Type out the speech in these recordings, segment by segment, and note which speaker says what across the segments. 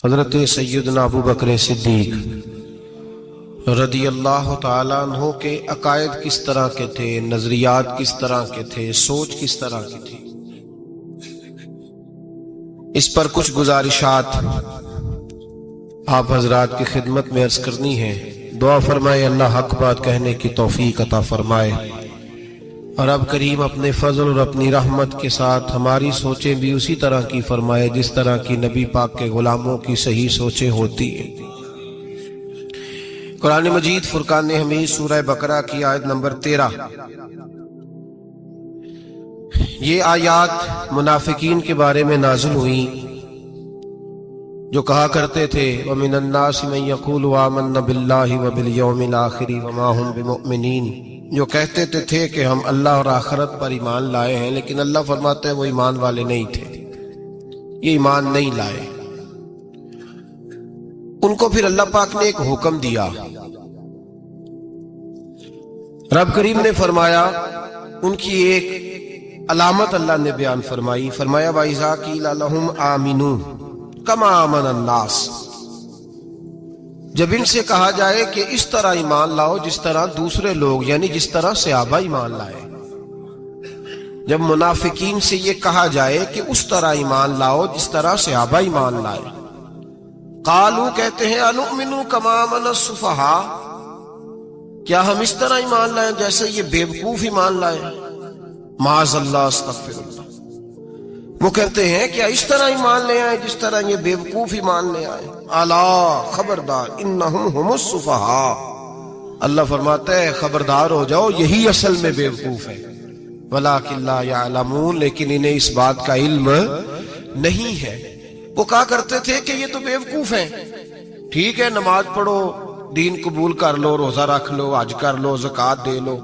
Speaker 1: حضرت سیدنا ابو بکر صدیق رضی اللہ تعالیٰ عنہ کے عقائد کس طرح کے تھے، نظریات کس طرح کے تھے، سوچ کس طرح کی تھی، اس پر کچھ گزارشات آپ حضرات کی خدمت میں عرض کرنی ہے۔ دعا فرمائے اللہ حق بات کہنے کی توفیق عطا فرمائے، اور اب کریم اپنے فضل اور اپنی رحمت کے ساتھ ہماری سوچیں بھی اسی طرح کی فرمائے جس طرح کی نبی پاک کے غلاموں کی صحیح سوچیں ہوتی ہیں۔ قرآن مجید فرقان حمید سورہ بقرہ کی آیت نمبر 13، یہ آیات منافقین کے بارے میں نازل ہوئی جو کہا کرتے تھے وَمِنَ النَّاسِ مَن يَقُولُ آمَنَّا بِاللَّهِ وَبِالْيَوْمِ الْآخِرِ وَمَا هُمْ بِمُؤْمِنِينَ، جو کہتے تھے کہ ہم اللہ اور آخرت پر ایمان لائے ہیں، لیکن اللہ فرماتے ہیں وہ ایمان والے نہیں تھے، یہ ایمان نہیں لائے۔ ان کو پھر اللہ پاک نے ایک حکم دیا، رب کریم نے فرمایا، ان کی ایک علامت اللہ نے بیان فرمائی، فرمایا وَإِذَا قِيلَ لَهُمْ آمِنُوا كَمَا آمَنَ النَّاسُ، جب ان سے کہا جائے کہ اس طرح ایمان لاؤ جس طرح دوسرے لوگ یعنی جس طرح صحابہ ایمان لائے، جب منافقین سے یہ کہا جائے کہ اس طرح ایمان لاؤ جس طرح صحابہ ایمان لائے، قالو کہتے ہیں انؤمن کما آمن السفہاء، کیا ہم اس طرح ایمان لائیں جیسے یہ بیوقوف ایمان لائے، معاذ اللہ استغفر اللہ، وہ کہتے ہیں کیا اس طرح ایمان لے آئے جس طرح یہ بیوقوف ایمان لے آئے، الا خبردار انہم ہم السفہاء، اللہ فرماتا ہے خبردار ہو جاؤ یہی اصل میں بیوقوف ہے، ولکن لا یعلمون، لیکن انہیں اس بات کا علم نہیں ہے۔ وہ کہا کرتے تھے کہ یہ تو بیوقوف ہیں، ٹھیک ہے نماز پڑھو، دین قبول کر لو، روزہ رکھ لو، حج کر لو، زکوٰۃ دے لو،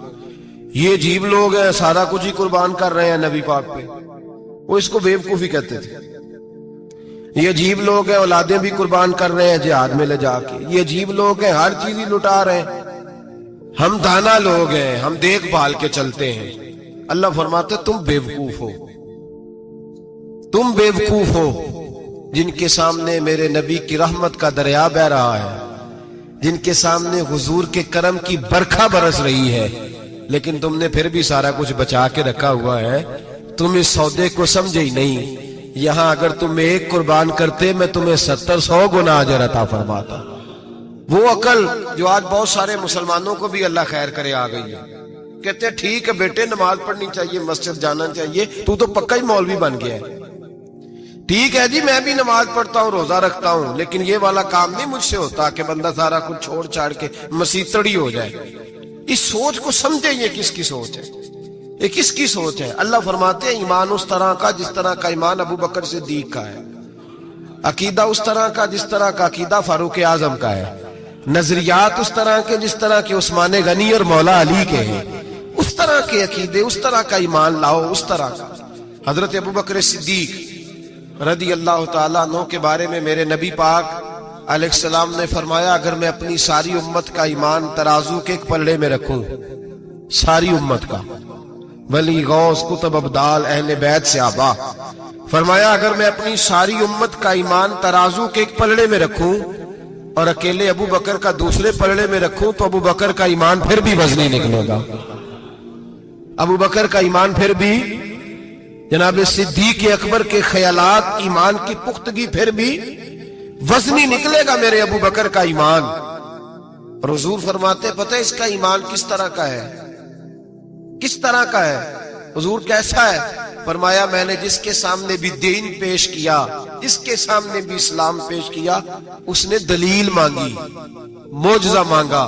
Speaker 1: یہ عجیب لوگ ہیں سارا کچھ ہی قربان کر رہے ہیں نبی پاک پہ، وہ اس کو بیوقوفی کہتے تھے۔ یہ عجیب لوگ ہیں اولادیں بھی قربان کر رہے ہیں جہاد میں لے جا کے، یہ عجیب لوگ ہیں ہر چیز ہی لٹا رہے ہیں، ہم دانا لوگ ہیں، ہم دیکھ بھال کے چلتے ہیں۔ اللہ فرماتے تم بیوقوف ہو، تم بیوقوف ہو جن کے سامنے میرے نبی کی رحمت کا دریا بہ رہا ہے، جن کے سامنے حضور کے کرم کی برکھا برس رہی ہے، لیکن تم نے پھر بھی سارا کچھ بچا کے رکھا ہوا ہے، تم اس سودے کو سمجھے ہی نہیں۔ یہاں اگر تم ایک قربان کرتے میں تمہیں 70-100 گنا اجر عطا فرماتا۔ وہ عقل جو آج بہت سارے مسلمانوں کو بھی اللہ خیر کرے آ گئی ہے، کہتے ہیں ٹھیک ہے بیٹے نماز پڑھنی چاہیے، مسجد جانا چاہیے، تو پکا ہی مولوی بن گیا ہے، ٹھیک ہے جی میں بھی نماز پڑھتا ہوں، روزہ رکھتا ہوں، لیکن یہ والا کام نہیں مجھ سے ہوتا کہ بندہ سارا کچھ چھوڑ چھاڑ کے مسیتڑی ہو جائے۔ اس سوچ کو سمجھے یہ کس کی سوچ ہے، یہ کس کی سوچ ہے؟ اللہ فرماتے ہیں ایمان اس طرح کا جس طرح کا ایمان ابو بکر صدیق کا ہے، عقیدہ اس طرح کا جس طرح کا عقیدہ فاروق اعظم کا ہے، نظریات اس طرح کے جس طرح کے عثمان غنی اور مولا علی کے ہیں، اس طرح کے عقیدے اس طرح کا ایمان لاؤ، اس طرح کا۔ حضرت ابو بکر صدیق رضی اللہ تعالیٰ عنہ کے بارے میں میرے نبی پاک علیہ السلام نے فرمایا اگر میں اپنی ساری امت کا ایمان ترازو کے ایک پلڑے میں رکھوں، ساری امت کا، ولی غوث کتب ابدال اہل بیت صحابہ، فرمایا اگر میں اپنی ساری امت کا ایمان ترازو کے ایک پلڑے میں رکھوں اور اکیلے ابو بکر کا دوسرے پلڑے میں رکھوں تو ابو بکر کا ایمان پھر بھی وزنی نکلے گا، ابو بکر کا ایمان پھر بھی، جناب صدیق اکبر کے خیالات ایمان کی پختگی پھر بھی وزنی نکلے گا میرے ابو بکر کا ایمان۔ اور حضور فرماتے پتہ اس کا ایمان کس طرح کا ہے، کس طرح کا ہے؟ حضور کیسا ہے؟ فرمایا میں نے جس کے سامنے بھی دین پیش کیا، جس کے سامنے بھی اسلام پیش کیا، اس نے دلیل مانگی، معجزہ مانگا۔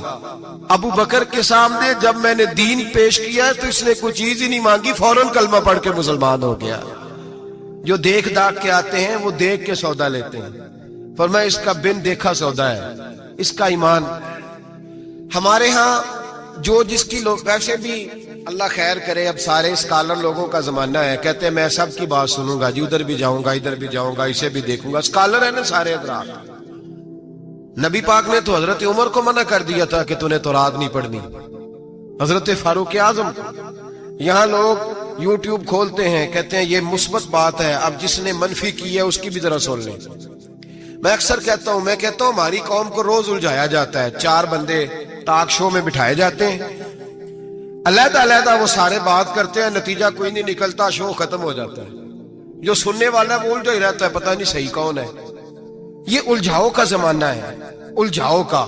Speaker 1: ابو بکر کے سامنے جب میں نے دین پیش کیا تو اس نے کوئی چیز ہی نہیں مانگی، فوراً کلمہ پڑھ کے مسلمان ہو گیا۔ جو دیکھ داکھ کے آتے ہیں وہ دیکھ کے سودا لیتے ہیں، فرمایا اس کا بن دیکھا سودا ہے، اس کا ایمان۔ ہمارے ہاں جو جس کی لوگ ویسے بھی اللہ خیر کرے، اب سارے اسکالر لوگوں کا زمانہ ہے، کہتے ہیں میں سب کی بات سنوں گا جی، ادھر بھی جاؤں گا ادھر بھی جاؤں گا، اسے بھی دیکھوں گا، اسکالر ہے نا سارے حضرات۔ نبی پاک نے تو حضرت عمر کو منع کر دیا تھا کہ تو نے تورات نہیں پڑھنی، حضرت فاروق اعظم کو۔ یہاں لوگ یوٹیوب کھولتے ہیں، کہتے ہیں یہ مثبت بات ہے، اب جس نے منفی کی ہے اس کی بھی ذرا سن لیں۔ میں اکثر کہتا ہوں ہماری قوم کو روز الجھایا جاتا ہے، 4 بندے ٹاک شو میں بٹھائے جاتے ہیں، علیحدہ علیحدہ وہ سارے بات کرتے ہیں، نتیجہ کوئی نہیں نکلتا، شو ختم ہو جاتا ہے، جو سننے والا ہے وہ الجھا ہی رہتا ہے، پتہ نہیں صحیح کون ہے۔ یہ الجھاؤ کا زمانہ ہے، الجھاؤ کا،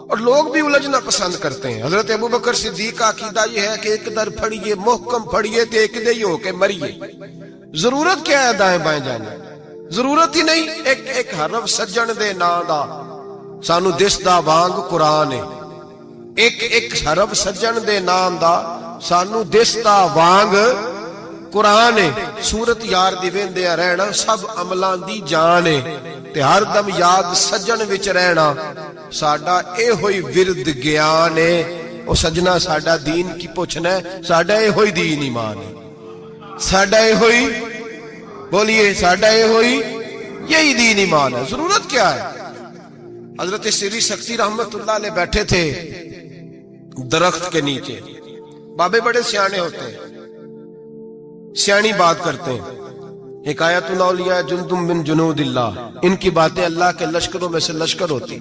Speaker 1: اور لوگ بھی الجھنا پسند کرتے ہیں۔ حضرت ابوبکر صدیق کا عقیدہ یہ ہے کہ ایک در پھڑیے محکم پھڑیے تے ایک دے ہی ہو کے مریے۔ ضرورت کیا ہے دائیں بائیں جانے، ضرورت ہی نہیں۔ ایک حرف سجن دے نام دا سانو دسدا وانگ قرآن ہے، ایک حرف سجن دے نام دا سانو دسدا وانگ قرآن ہے۔ صورت یار دی ویندے رہنا سب عملاں دی جان ہے، تے ہر دم یاد سجن وچ رہنا ساڈا اے ہوئی ورد گیان ہے۔ او سجنا ساڈا دین کی پوچھنا ہے، ساڈا اے ہوئی دین ایمان ہے، ساڈا اے ہوئی، بولیے ساڈا اے ہوئی یہی دین ایمان ہے۔ ضرورت کیا ہے؟ حضرت سری سکتی رحمت اللہ علیہ بیٹھے تھے درخت کے نیچے، بابے بڑے سیانے ہوتے ہیں، سیانی بات کرتے ہیں، حکایت الاولیاء جندم من جنود اللہ، ان کی باتیں اللہ کے لشکروں میں سے لشکر ہوتی۔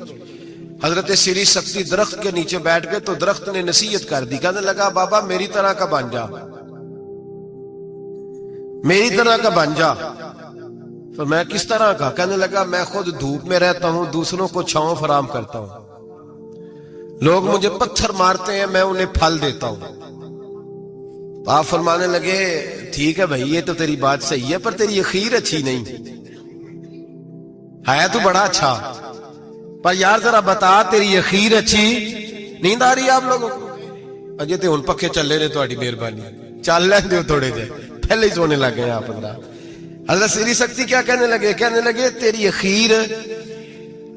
Speaker 1: حضرت سری سکتی درخت کے نیچے بیٹھ گئے تو درخت نے نصیحت کر دی، کہنے لگا بابا میری طرح کا بن جا، میری طرح کا بن جا۔ تو میں کس طرح کا؟ کہنے لگا میں خود دھوپ میں رہتا ہوں، دوسروں کو چھاؤں فراہم کرتا ہوں، لوگ مجھے پتھر مارتے ہیں میں انہیں پھل دیتا ہوں۔ تو آپ فرمانے لگے ٹھیک ہے بھائی یہ تو تیری بات صحیح ہے، پر تیری اخیر اچھی نہیں ہے، تو بڑا اچھا، پر یار ذرا بتا تیری اخیر اچھی نیند آ رہی ہے آپ لوگوں کو؟ اجے تے ہن پکھے چلے نے، تہاڈی مہربانی چل لین دیو تھوڑے جے، پہلے ہی سونے لگ گئے آپ۔ حضرت سری سکتی کیا کہنے لگے تیری اخیر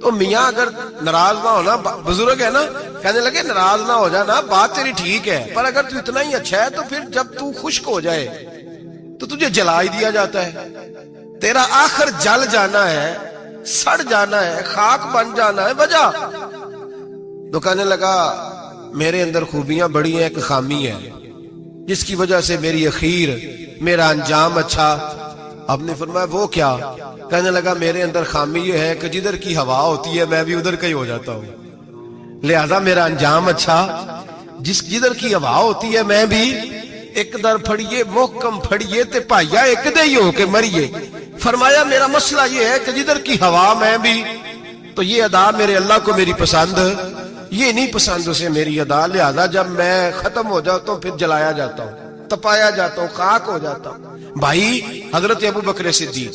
Speaker 1: تو میاں اگر ناراض نہ ہونا، بزرگ ہے نا، کہنے لگے ناراض نہ ہو جانا، بات تیری ٹھیک ہے، پر اگر تو اتنا ہی اچھا ہے تو پھر جب تو خشک ہو جائے تو تجھے جلا ہی دیا جاتا ہے، تیرا آخر جل جانا ہے، سڑ جانا ہے، خاک بن جانا ہے، وجہ۔ تو کہنے لگا میرے اندر خوبیاں بڑی ہیں، ایک خامی ہے جس کی وجہ سے میری اخیر، میرا انجام اچھا۔ آپ نے فرمایا وہ کیا؟ کہنے لگا میرے اندر خامی یہ ہے کہ جدھر کی ہوا ہوتی ہے میں بھی ادھر کا ہی ہو جاتا ہوں، لہذا میرا انجام اچھا، جدھر کی ہوا ہوتی ہے میں بھی ایک در پھڑیے محکم پھڑیے تے پائیا ایک دے ہی ہو کے مریے۔ فرمایا میرا مسئلہ یہ ہے کہ جدھر کی ہوا میں بھی، تو یہ ادا میرے اللہ کو میری پسند، یہ نہیں پسند اسے میری ادا، لہذا جب میں ختم ہو جاتا ہوں پھر جلایا جاتا ہوں، تپایا جاتا ہوں، خاک ہو جاتا ہوں۔ بھائی حضرت ابوبکر صدیق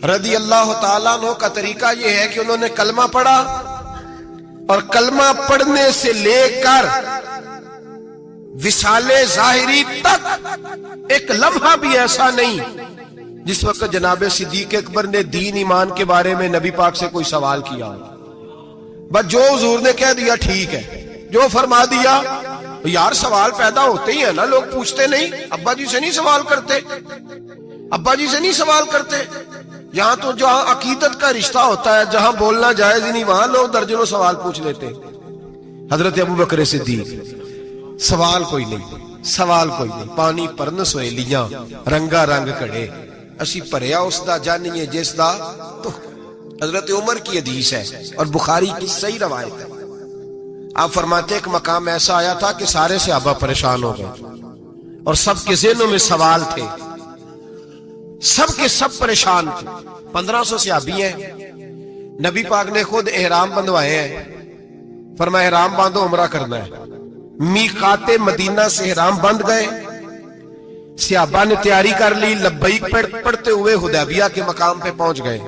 Speaker 1: رضی اللہ تعالیٰ عنہ کا طریقہ یہ ہے کہ انہوں نے کلمہ پڑھا، اور کلمہ پڑھنے سے لے کر وصال ظاہری تک ایک لمحہ بھی ایسا نہیں جس وقت جناب صدیق اکبر نے دین ایمان کے بارے میں نبی پاک سے کوئی سوال کیا ہو، بس جو حضور نے کہہ دیا ٹھیک ہے، جو فرما دیا۔ یار سوال پیدا ہوتے ہی ہے نا، لوگ پوچھتے نہیں، ابا جی سے نہیں سوال کرتے، ابا جی سے نہیں سوال کرتے۔ یہاں تو جہاں عقیدت کا رشتہ ہوتا ہے، جہاں بولنا جائز ہی نہیں، وہاں لوگ درجنوں سوال پوچھ لیتے۔ حضرت ابوبکر صدیق سوال کوئی نہیں، سوال کوئی نہیں، پانی پرن سویلیاں رنگا رنگ کڑے، اسی پریا اس دا جانیے جس دا۔ تو حضرت عمر کی حدیث ہے اور بخاری کی صحیح روایت ہے، آپ فرماتے ایک مقام ایسا آیا تھا کہ سارے صحابہ پریشان ہو گئے اور سب کے ذہنوں میں سوال تھے، سب کے سب پریشان تھے۔ 1500 صحابی ہیں، نبی پاک نے خود احرام بندوائے ہیں، فرمایا احرام باندھو عمرہ کرنا ہے۔ میقات مدینہ سے احرام بند گئے، صحابہ نے تیاری کر لی، لبیک پڑھتے ہوئے حدیبیہ کے مقام پہ پہنچ گئے۔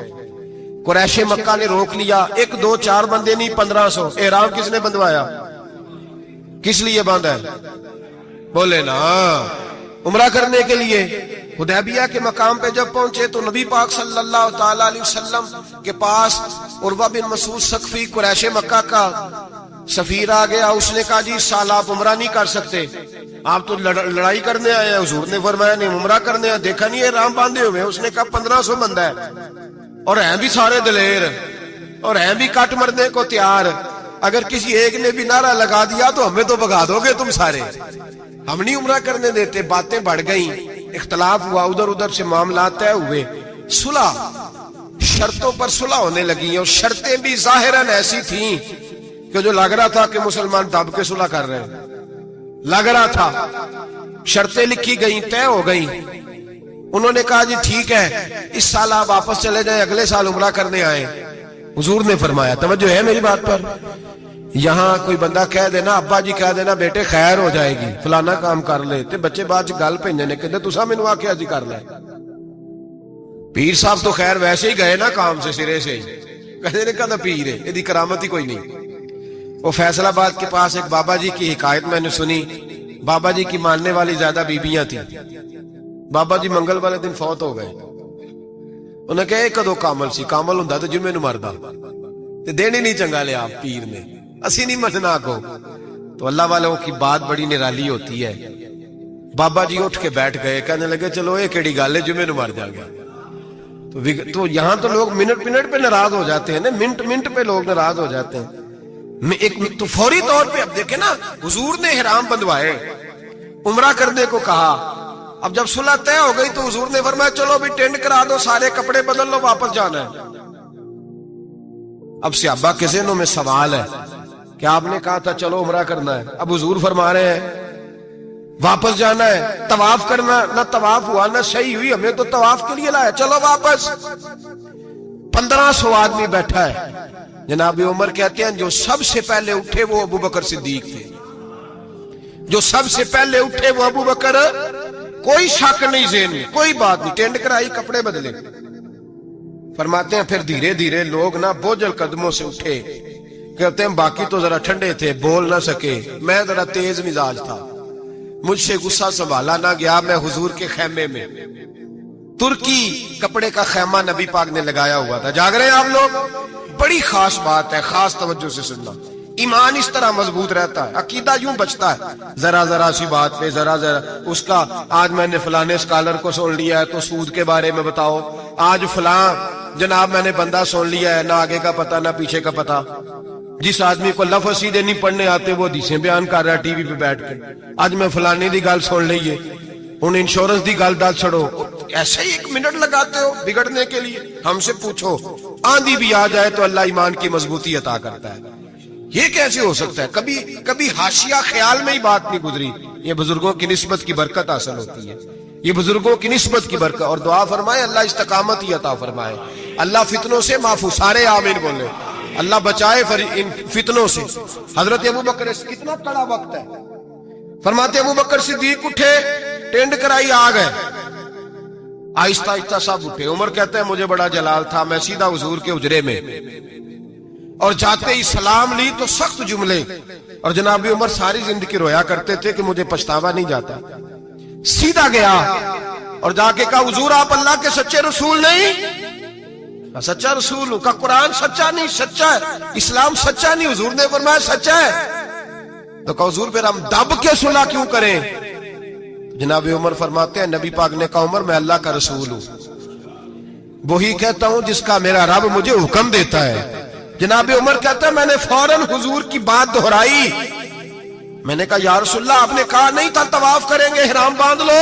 Speaker 1: قریش مکہ نے روک لیا، 1 2 4 بندے نہیں 1500۔ احرام کس نے بندوایا؟ کس لیے باندھا ہے؟ بولے نا، عمرہ کرنے کے لیے۔ حدیبیہ کے مقام پہ جب پہنچے تو نبی پاک صلی اللہ تعالی علیہ وسلم کے پاس عروہ بن مسعود ثقفی قریش مکہ کا سفیر آ گیا، اس نے کہا جی اس سال آپ عمرہ نہیں کر سکتے، آپ تو لڑائی کرنے آئے ہیں۔ حضور نے فرمایا نہیں عمرہ کرنے آئے، دیکھا نہیں احرام باندھے ہوئے؟ اس نے کہا 1500 بندہ ہے اور ہیں بھی سارے دلیر اور ہیں بھی کٹ مرنے کو تیار، اگر کسی ایک نے بھی نعرہ لگا دیا تو ہمیں تو بھگا دو گے تم سارے، ہم نہیں عمرہ کرنے دیتے۔ باتیں بڑھ گئیں، اختلاف ہوا، ادھر ادھر سے معاملات طے ہوئے، صلح شرطوں پر صلح ہونے لگی اور شرطیں بھی ظاہراً ایسی تھیں کہ جو لگ رہا تھا کہ مسلمان دب کے صلح کر رہے ہیں، لگ رہا تھا. شرطیں لکھی گئیں، طے ہو گئیں. انہوں نے کہا جی ٹھیک ہے، اس سال آپ واپس چلے جائیں، اگلے سال عمرہ کرنے آئیں. حضور نے فرمایا، توجہ ہے میری بات پر، یہاں کوئی بندہ کہہ دینا، ابا جی کہہ دینا بیٹے خیر ہو جائے گی، فلانا کام کر لے، تے بچے بعد گل بھیجنے نے کہتے تسا مینوں آکھیا جی کر لے. پیر صاحب تو خیر ویسے ہی گئے نا کام سے سرے سے، کہتے نے کہا پیر ہے، یہ کرامت ہی کوئی نہیں. وہ فیصل آباد کے پاس ایک بابا جی کی حکایت میں نے سنی. بابا جی کی ماننے والی زیادہ بیبیاں تھیں. بابا جی منگل والے دن فوت ہو گئے. انہیں کہا یہ کدو کامل سی، کامل ہوں تو جمعے نو مردا، دین ہی نہیں چنگا لیا آپ پیر نے، اسی نہیں مننا کو. تو اللہ والوں کی بات بڑی نرالی ہوتی ہے. بابا جی اٹھ کے بیٹھ گئے، کہنے لگے چلو یہ کیڑی گل ہے، جمعے نو مر جا گیا. تو یہاں تو لوگ منٹ منٹ پہ ناراض ہو جاتے ہیں نا، منٹ منٹ پہ لوگ ناراض ہو جاتے ہیں. تو فوری طور پہ اب دیکھیں نا، حضور نے احرام بندھوائے، عمرہ کرنے کو کہا. اب جب صلح طے ہو گئی تو حضور نے فرمایا چلو بھی ٹینٹ کرا دو، سارے کپڑے بدل لو، واپس جانا ہے. اب صحابہ کے ذہنوں میں سوال ہے کہ آپ نے کہا تھا چلو عمرہ کرنا ہے، اب حضور فرما رہے ہیں واپس جانا ہے، طواف کرنا، نہ طواف ہوا نہ صحیح ہوئی، ہمیں تو طواف کے لیے لایا، چلو واپس. 1500 آدمی بیٹھا ہے. جناب عمر کہتے ہیں جو سب سے پہلے اٹھے وہ ابو بکر صدیق تھے. جو سب سے پہلے اٹھے وہ ابو بکر، کوئی شک نہیں ذہن میں، کوئی بات نہیں، ٹینٹ کرائی، کپڑے بدلے. فرماتے ہیں پھر دھیرے دھیرے لوگ نا بوجھل قدموں سے اٹھے. کہتے ہیں باقی تو ذرا ٹھنڈے تھے، بول نہ سکے، میں ذرا تیز مزاج تھا، مجھ سے غصہ سنبھالا نہ گیا. میں حضور کے خیمے میں، ترکی کپڑے کا خیمہ نبی پاک نے لگایا ہوا تھا. جاگ رہے ہیں آپ لوگ؟ بڑی خاص بات ہے، خاص توجہ سے سننا. ایمان اس طرح مضبوط رہتا ہے، عقیدہ یوں بچتا ہے. ذرا ذرا سی بات پہ ذرا اس کا، آج میں نے فلانے اسکالر کو سن لیا ہے تو سود کے بارے میں بتاؤ، آج فلاں جناب میں نے بندہ سن لیا ہے، نہ آگے کا پتہ نہ پیچھے کا پتہ. جس آدمی کو لفظ سیدھے نہیں پڑھنے آتے وہ حدیثیں بیان کر رہا ہے ٹی وی پہ بیٹھ کے. آج میں فلانے دی گل سن لئیے، ان انشورنس دی گل دل چھڑو. ایسے ہی 1 منٹ لگاتے ہو بگڑنے کے لیے. ہم سے پوچھو آندھی بھی آ جائے تو اللہ ایمان کی مضبوطی عطا کرتا ہے. یہ کیسے ہو سکتا ہے؟ کبھی حاشیہ خیال میں ہی بات نہیں گزری. یہ بزرگوں کی نسبت کی برکت حاصل ہوتی ہے، یہ بزرگوں کی نسبت کی برکت. اور دعا فرمائے اللہ استقامت ہی عطا فرمائے، اللہ فتنوں سے محفوظ. سارے آمین بولے، اللہ بچائے ان فتنوں سے. حضرت ابو بکر، کتنا کڑا وقت ہے. فرماتے ابو بکر صدیق اٹھے، ٹینٹ کرائی، آ گئے. آہستہ آہستہ سب اٹھے. عمر کہتا ہے مجھے بڑا جلال تھا، میں سیدھا حضور کے حجرے میں، اور جاتے ہی سلام لی تو سخت جملے. اور جناب عمر ساری زندگی رویا کرتے تھے کہ مجھے پچھتاوا نہیں جاتا. سیدھا گیا اور جا کے کہا حضور آپ اللہ کے سچے رسول نہیں؟ سچا رسول ہوں. کا قرآن سچا نہیں؟ سچا ہے. اسلام سچا نہیں؟ حضور نے فرمایا سچا ہے. تو کہا حضور پھر ہم دب کے صلح کیوں کریں؟ جناب عمر فرماتے ہیں نبی پاک نے کہا عمر میں اللہ کا رسول ہوں، وہی کہتا ہوں جس کا میرا رب مجھے حکم دیتا ہے. جناب عمر کہتا ہے میں نے فوراً حضور کی بات دہرائی. میں نے کہا یا رسول اللہ آپ نے کہا نہیں تھا طواف کریں گے، احرام باندھ لو.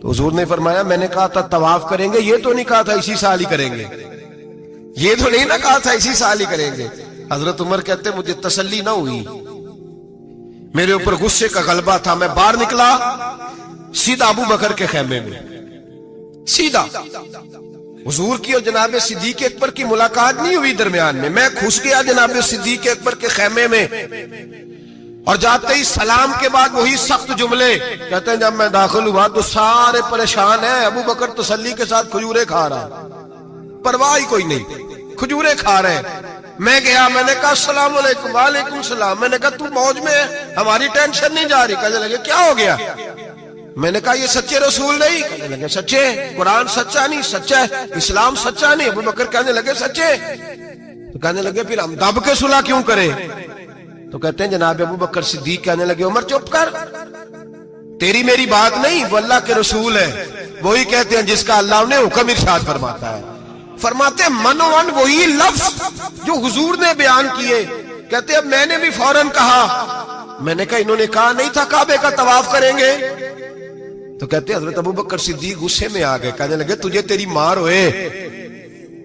Speaker 1: تو حضور نے فرمایا میں نے کہا تھا طواف کریں گے، یہ تو نہیں کہا تھا اسی سال ہی کریں گے، یہ تو نہیں نہ کہا تھا اسی سال ہی کریں گے. حضرت عمر کہتے مجھے تسلی نہ ہوئی، میرے اوپر غصے کا غلبہ تھا. میں باہر نکلا سیدھا ابو بکر کے خیمے میں، سیدھا. حضور کی اور جناب صدیق اکبر کی ملاقات نہیں ہوئی درمیان میں گھس گیا جناب صدیق اکبر کے خیمے میں. اور جاتے ہی سلام کے بعد وہی سخت جملے. کہتے ہیں جب میں داخل ہوا تو سارے پریشان ہیں. ابو بکر تسلی کے ساتھ کھجورے کھا رہا، پرواہ ہی کوئی نہیں، کھجورے کھا رہے. میں گیا، میں نے کہا السلام علیکم. وعلیکم السلام. میں نے کہا تو موج میں ہے، ہماری ٹینشن نہیں جا رہی. کہنے لگے کیا ہو گیا؟ میں نے کہا یہ سچے رسول نہیں؟ کہنے لگے سچے. قرآن سچا نہیں؟ سچا ہے. اسلام سچا نہیں؟ ابو بکر کہنے لگے سچے. تو کہنے لگے پھر ہم دب کے صلح کیوں کریں؟ تو کہتے ہیں جناب ابو بکر صدیق کہنے لگے عمر چپ کر، تیری میری بات نہیں، وہ اللہ کے رسول ہے. وہی کہتے ہیں جس کا اللہ انہیں حکم ارشاد فرماتا ہے. فرماتے ہیں منوان وہی لفظ جو حضور نے بیان کیے. کہتے ہیں میں نے بھی فوراً کہا. میں نے کہا انہوں نے کہا نہیں تھا کعبے کا طواف کریں گے؟ تو کہتے ہیں حضرت ابو بکر صدیق غصے میں آ گئے. کہنے لگے تجھے تیری مار ہوئے،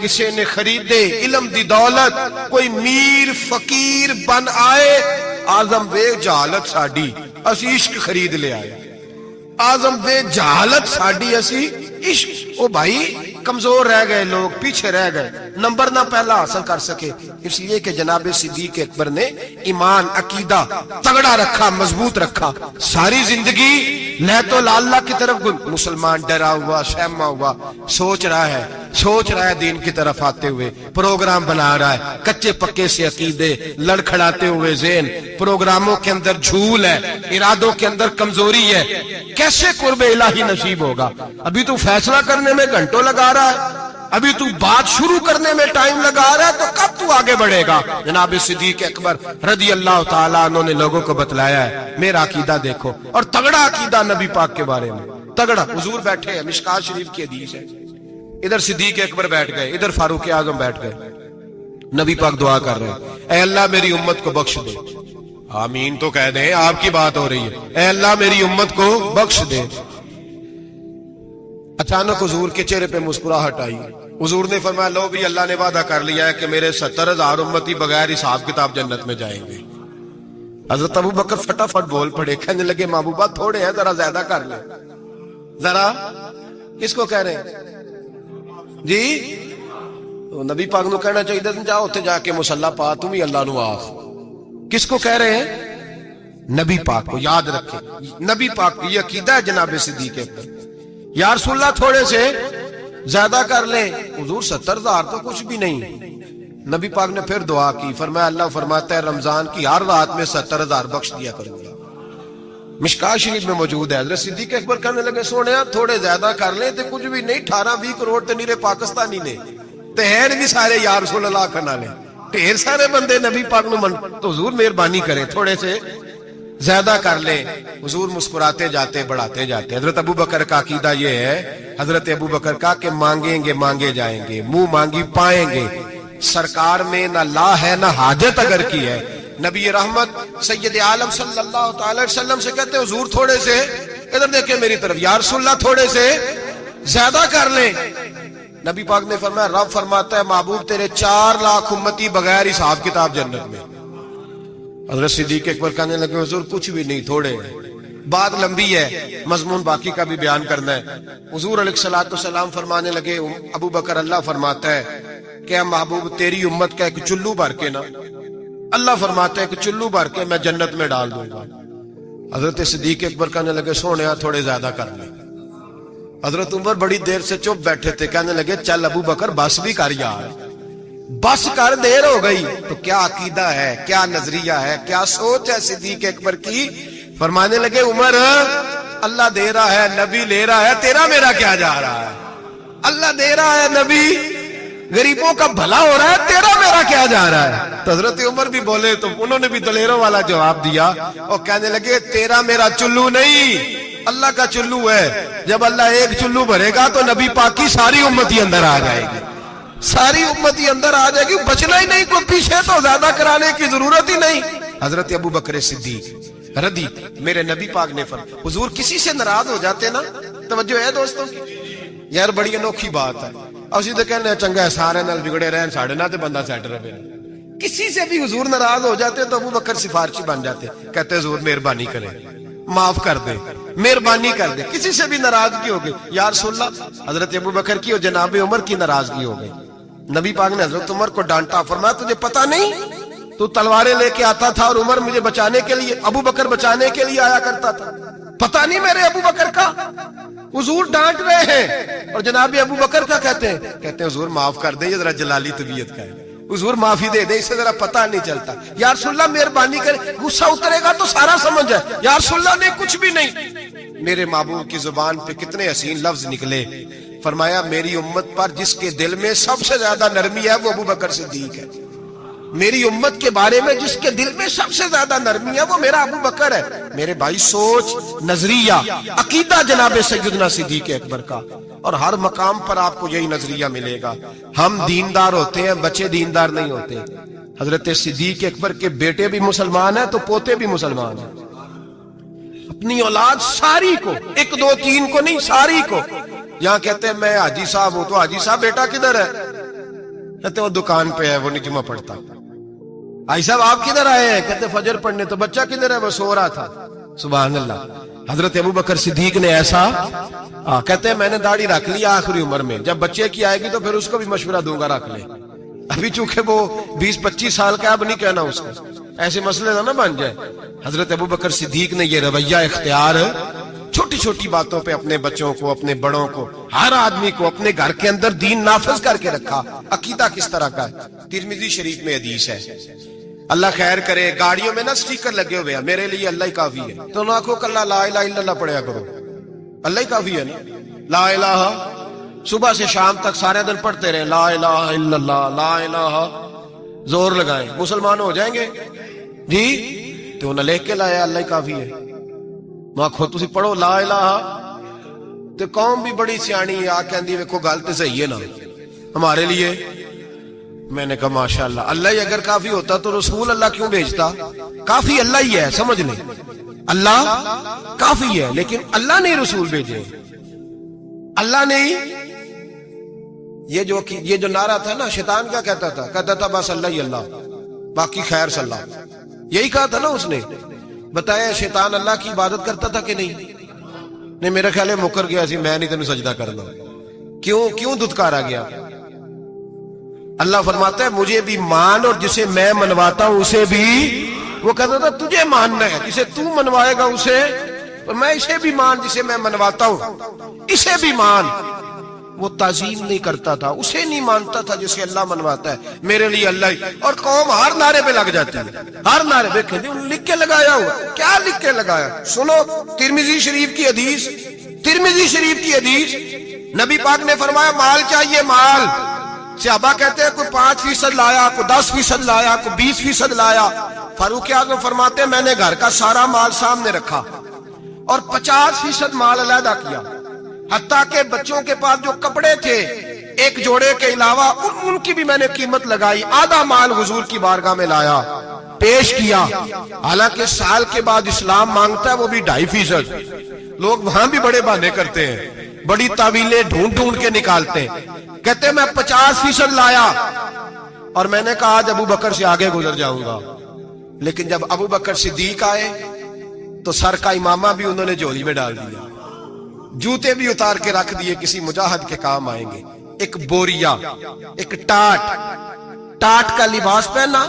Speaker 1: کسی نے خریدے علم دی دولت، کوئی میر فقیر بن آئے، آزم وے جہالت ساڈی، اسی عشق خرید لے آئے، آزم وے جہالت ساڈی، اسی عشق۔ او بھائی کمزور رہ گئے لوگ، پیچھے رہ گئے، نمبر نہ پہلا حاصل کر سکے، اس لیے کہ جناب صدیق اکبر نے ایمان عقیدہ تگڑا رکھا، مضبوط رکھا، ساری زندگی لے تو اللہ کی طرف، مسلمان ڈرا ہوا شہما ہوا، سوچ رہا ہے دین کی طرف آتے ہوئے، پروگرام بنا رہا ہے، کچے پکے سے عقیدے لڑکھڑاتے ہوئے ذہن، پروگراموں کے اندر جھول ہے، ارادوں کے اندر کمزوری ہے، کیسے قرب الہی نصیب ہوگا؟ ابھی تو فیصلہ کرنے میں گھنٹوں لگا رہا ہے، ابھی تو بات شروع کرنے میں ٹائم لگا رہا ہے، تو کب تو آگے بڑھے گا؟ جناب صدیق اکبر رضی اللہ تعالیٰ عنہ نے لوگوں کو بتلایا ہے، میرا عقیدہ دیکھو، اور تگڑا عقیدہ نبی پاک کے بارے میں، تگڑا۔ حضور بیٹھے ہیں، مشکات شریف کی حدیث ہے، ادھر صدیق اکبر بیٹھ گئے، ادھر فاروق اعظم بیٹھ گئے، نبی پاک دعا کر رہے ہیں، اے اللہ میری امت کو بخش دے، آمین تو کہہ دیں، آپ کی بات ہو رہی ہے، اے اللہ میری امت کو بخش دے۔ اچانک حضور کے چہرے پہ مسکراہٹ آئی، حضور نے فرمایا لو بھی اللہ نے وعدہ کر لیا ہے کہ میرے 70,000 امتی بغیر حساب کتاب جنت میں جائیں گے۔ حضرت ابو بکر فٹافٹ بول پڑے، کہنے لگے محبوبہ تھوڑے ہیں، ذرا زیادہ کر لیں، ذرا کس کو کہہ رہے ہیں جی؟ نبی پاک نو کہنا چاہیے تھا جاؤ اتنے جا کے مصلا پا، تم ہی اللہ نو آخ۔ کس کو کہہ رہے ہیں؟ نبی پاک کو، یاد رکھے نبی پاک کو یہ عقیدہ ہے جناب صدیق اکبر۔ یا رسول اللہ تھوڑے سے زیادہ کر لیں، حضور 70,000 تو کچھ بھی نہیں۔ نبی پاک نے پھر دعا کی، فرمایا اللہ فرماتا ہے رمضان کی ہر رات میں 70,000 بخش دیا کروں گا، مشکات شریف میں موجود ہے۔ حضرت صدیق اکبر کہنے لگے سونیا تھوڑے زیادہ کر لیں تو کچھ بھی نہیں، 18-20 کروڑ تے نیرے پاکستانی نے تہر بھی سارے یا رسول اللہ کرنا لے، ڈھیر سارے بندے نبی پاک نو من، تو حضور مہربانی کرے تھوڑے سے زیادہ کر لیں۔ حضور مسکراتے جاتے بڑھاتے جاتے۔ حضرت ابو بکر کا عقیدہ یہ ہے، حضرت ابو بکر کا کہ مانگیں گے مانگے جائیں گے، منہ مانگی پائیں گے، سرکار میں نہ لا ہے نہ حاجت اگر کی ہے۔ نبی رحمت سید عالم صلی اللہ تعالی وسلم سے کہتے ہیں حضور تھوڑے سے، ادھر دیکھیں میری طرف، یا رسول اللہ تھوڑے سے زیادہ کر لیں۔ نبی پاک نے فرمایا رب فرماتا ہے محبوب تیرے 4 لاکھ امتی بغیر حساب کتاب جنت میں۔ حضرت صدیق اکبر کہنے لگے حضور کچھ بھی نہیں، تھوڑے ہیں۔ بات لمبی ہے، مضمون باقی کا بھی بیان کرنا ہے۔ حضور علیہ الصلوۃ والسلام فرمانے لگے ابو بکر اللہ فرماتا ہے کہ محبوب تیری امت کا ایک چلو بھر کے نا، اللہ فرماتا ہے کہ چلو بھر کے میں جنت میں ڈال دوں گا۔ حضرت صدیق اکبر کہنے لگے سونیا تھوڑے زیادہ کر لیں۔ حضرت عمر بڑی دیر سے چپ بیٹھے تھے، کہنے لگے چل ابو بکر بس بھی کر یار، بس کر، دیر ہو گئی۔ تو کیا عقیدہ ہے، کیا نظریہ ہے، کیا سوچ ہے صدیق اکبر کی؟ فرمانے لگے عمر اللہ دے رہا ہے، نبی لے رہا ہے، تیرا میرا کیا جا رہا ہے؟ اللہ دے رہا ہے، نبی غریبوں کا بھلا ہو رہا ہے، تیرا میرا کیا جا رہا ہے؟ تو حضرت عمر بھی بولے تو انہوں نے بھی دلیروں والا جواب دیا اور کہنے لگے تیرا میرا چلو نہیں، اللہ کا چلو ہے۔ جب اللہ ایک چلو بھرے گا تو نبی پاک کی ساری امتی اندر آ جائے گی، ساری امتی اندر آ جائے گی، بچنا ہی نہیں، کوئی پیچھے تو زیادہ کرانے کی ضرورت ہی نہیں۔ حضرت ابو بکر صدیق رضی میرے نبی پاک نے فرمایا حضور کسی سے ناراض ہو جاتے نا، توجہ ہے دوستوں کی، یار بڑی انوکھی بات ہے، اسی تو کہنے چنگا ہے سارے نال بگڑے رہن ساڑھے نہ تے بندہ سیٹ رہے۔ کسی سے بھی حضور ناراض ہو جاتے تو ابو بکر سفارشی بن جاتے، کہتے حضور مہربانی کریں، معاف کر دیں، مہربانی کر دیں۔ کسی سے بھی ناراضگی ہو گئی، یا رسول اللہ حضرت ابو بکر کی اور جناب عمر کی ناراضگی ہو گئی، نبی پاک نے حضرت عمر کو ڈانٹا، فرمایا تجھے پتہ نہیں تو تلواریں لے کے آتا تھا اور عمر مجھے بچانے کے لیے، ابو بکر بچانے کے لیے آیا کرتا تھا، پتہ نہیں میرے ابو بکر کا؟ حضور ڈانٹ رہے ہیں اور جناب ابو بکر کا کہتے ہیں حضور معاف کر دیں، یہ ذرا جلالی طبیعت کا ہے، حضور معافی دے دیں، اسے ذرا پتہ نہیں چلتا۔ یا رسول اللہ مہربانی کرے، غصہ اترے گا تو سارا سمجھ ہے، یا رسول اللہ نے کچھ بھی نہیں۔ میرے محبوب کی زبان پہ کتنے حسین لفظ نکلے، فرمایا میری امت پر جس کے دل میں سب سے زیادہ نرمی ہے وہ ابو بکر صدیق ہے، میری امت کے بارے میں جس کے دل میں سب سے زیادہ نرمی ہے وہ میرا ابو بکر ہے۔ میرے بھائی سوچ، نظریہ، عقیدہ جناب سیدنا صدیق اکبر کا، اور ہر مقام پر آپ کو یہی نظریہ ملے گا۔ ہم دیندار ہوتے ہیں، بچے دیندار نہیں ہوتے۔ حضرت صدیق اکبر کے بیٹے بھی مسلمان ہیں تو پوتے بھی مسلمان ہیں، اپنی اولاد ساری کو، 1 2 3 کو نہیں، ساری کو۔ یہاں کہتے ہیں میں حاجی صاحب ہوں تو حاجی صاحب بیٹا کدھر ہے؟ کہتے وہ دکان پہ ہے، وہ نہیں جمعہ پڑھتا۔ بھائی صاحب آپ کدھر آئے ہیں؟ کہتے فجر پڑھنے۔ تو بچہ کدھر ہے؟ وہ سو رہا تھا۔ سبحان اللہ۔ حضرت ابو بکر صدیق نے ایسا کہتے ہیں میں نے داڑھی رکھ لی آخری عمر میں، جب بچے کی آئے گی تو پھر اس کو بھی مشورہ دوں گا رکھ لے، ابھی چونکہ وہ 20-25 سال کا، اب نہیں کہنا اس کو، ایسے مسئلے نہ بن جائے۔ حضرت ابو بکر صدیق نے یہ رویہ اختیار چھوٹی چھوٹی باتوں پہ اپنے بچوں کو، اپنے بڑوں کو، ہر آدمی کو اپنے گھر کے اندر دین نافذ کر کے رکھا۔ عقیدہ کس طرح کا ہے؟ ترمذی شریف میں حدیث ہے، اللہ خیر کرے، گاڑیوں میں نا سٹیکر لگے ہوئے ہیں میرے لیے اللہ ہی کافی ہے، تو نہ کہو کہ اللہ لا الہ الا اللہ پڑھیا کرو، اللہ ہی کافی ہے نا۔ لا الہ صبح سے شام تک سارے دن پڑھتے رہے، لا الہ الا اللہ، لا الہ، زور لگائیں، مسلمان ہو جائیں گے جی؟ تو انہیں لکھ کے لایا اللہ ہی کافی ہے، میں خود تسی پڑھو لا الہ، تو قوم بھی بڑی سیانی آ کہندی ویکھو گل تے صحیح ہے نا ہمارے لیے۔ میں نے کہا ماشاءاللہ، اللہ ہی اگر کافی ہوتا تو رسول اللہ کیوں بھیجتا؟ کافی اللہ ہی ہے، سمجھ لیں، اللہ کافی ہے، لیکن اللہ نے رسول بھیجے، اللہ نے ہی۔ یہ جو نعرہ تھا نا، شیطان کیا کہتا تھا؟ کہتا تھا بس اللہ ہی اللہ، باقی خیر صلی اللہ، یہی کہا تھا نا اس نے۔ بتایا شیطان اللہ کی عبادت کرتا تھا کہ نہیں میرا خیال ہے مکر گیا سی، میں نہیں تینوں سجدہ کرنا۔ کیوں دھتکارا گیا؟ اللہ فرماتا ہے مجھے بھی مان، اور جسے میں منواتا ہوں اسے بھی۔ وہ کہتا تھا تجھے ماننا ہے، جسے تو منوائے گا اسے، اور میں اسے بھی مان جسے میں منواتا ہوں، اسے بھی مان۔ وہ تعظیم نہیں کرتا تھا، اسے نہیں مانتا تھا جسے اللہ منواتا ہے، میرے لیے اللہ ہی۔ اور قوم ہر نعرے پہ لگ جاتی ہے، ہر نعرے پہ لکھ کے لگایا ہوا۔ کیا لکھ کے لگایا؟ سنو ترمذی شریف کی حدیث، ترمذی شریف کی حدیث، نبی پاک نے فرمایا مال چاہیے، مال۔ صحابہ کہتے ہیں کوئی 5% لایا، کوئی 10% لایا، کوئی 20% لایا۔ فاروق اعظم فرماتے ہیں میں نے گھر کا سارا مال سامنے رکھا اور 50% مال علیحدہ کیا، حتیٰ کہ بچوں کے پاس جو کپڑے تھے ایک جوڑے کے علاوہ ان کی بھی میں نے قیمت لگائی، آدھا مال حضور کی بارگاہ میں لایا، پیش کیا۔ حالانکہ سال کے بعد اسلام مانگتا ہے وہ بھی 2.5%۔ لوگ وہاں بھی بڑے بہانے کرتے ہیں، بڑی تعویلیں ڈھونڈ کے نکالتے ہیں۔ کہتے ہیں میں 50% لایا، اور میں نے کہا آج ابو بکر سے آگے گزر جاؤں گا۔ لیکن جب ابو بکر صدیق آئے تو سر کا امامہ بھی انہوں نے جھولی میں ڈال دیا، جوتے بھی اتار کے رکھ دیے، کسی مجاہد کے کام آئیں گے۔ ایک بوریا، ایک ٹاٹ کا لباس پہنا،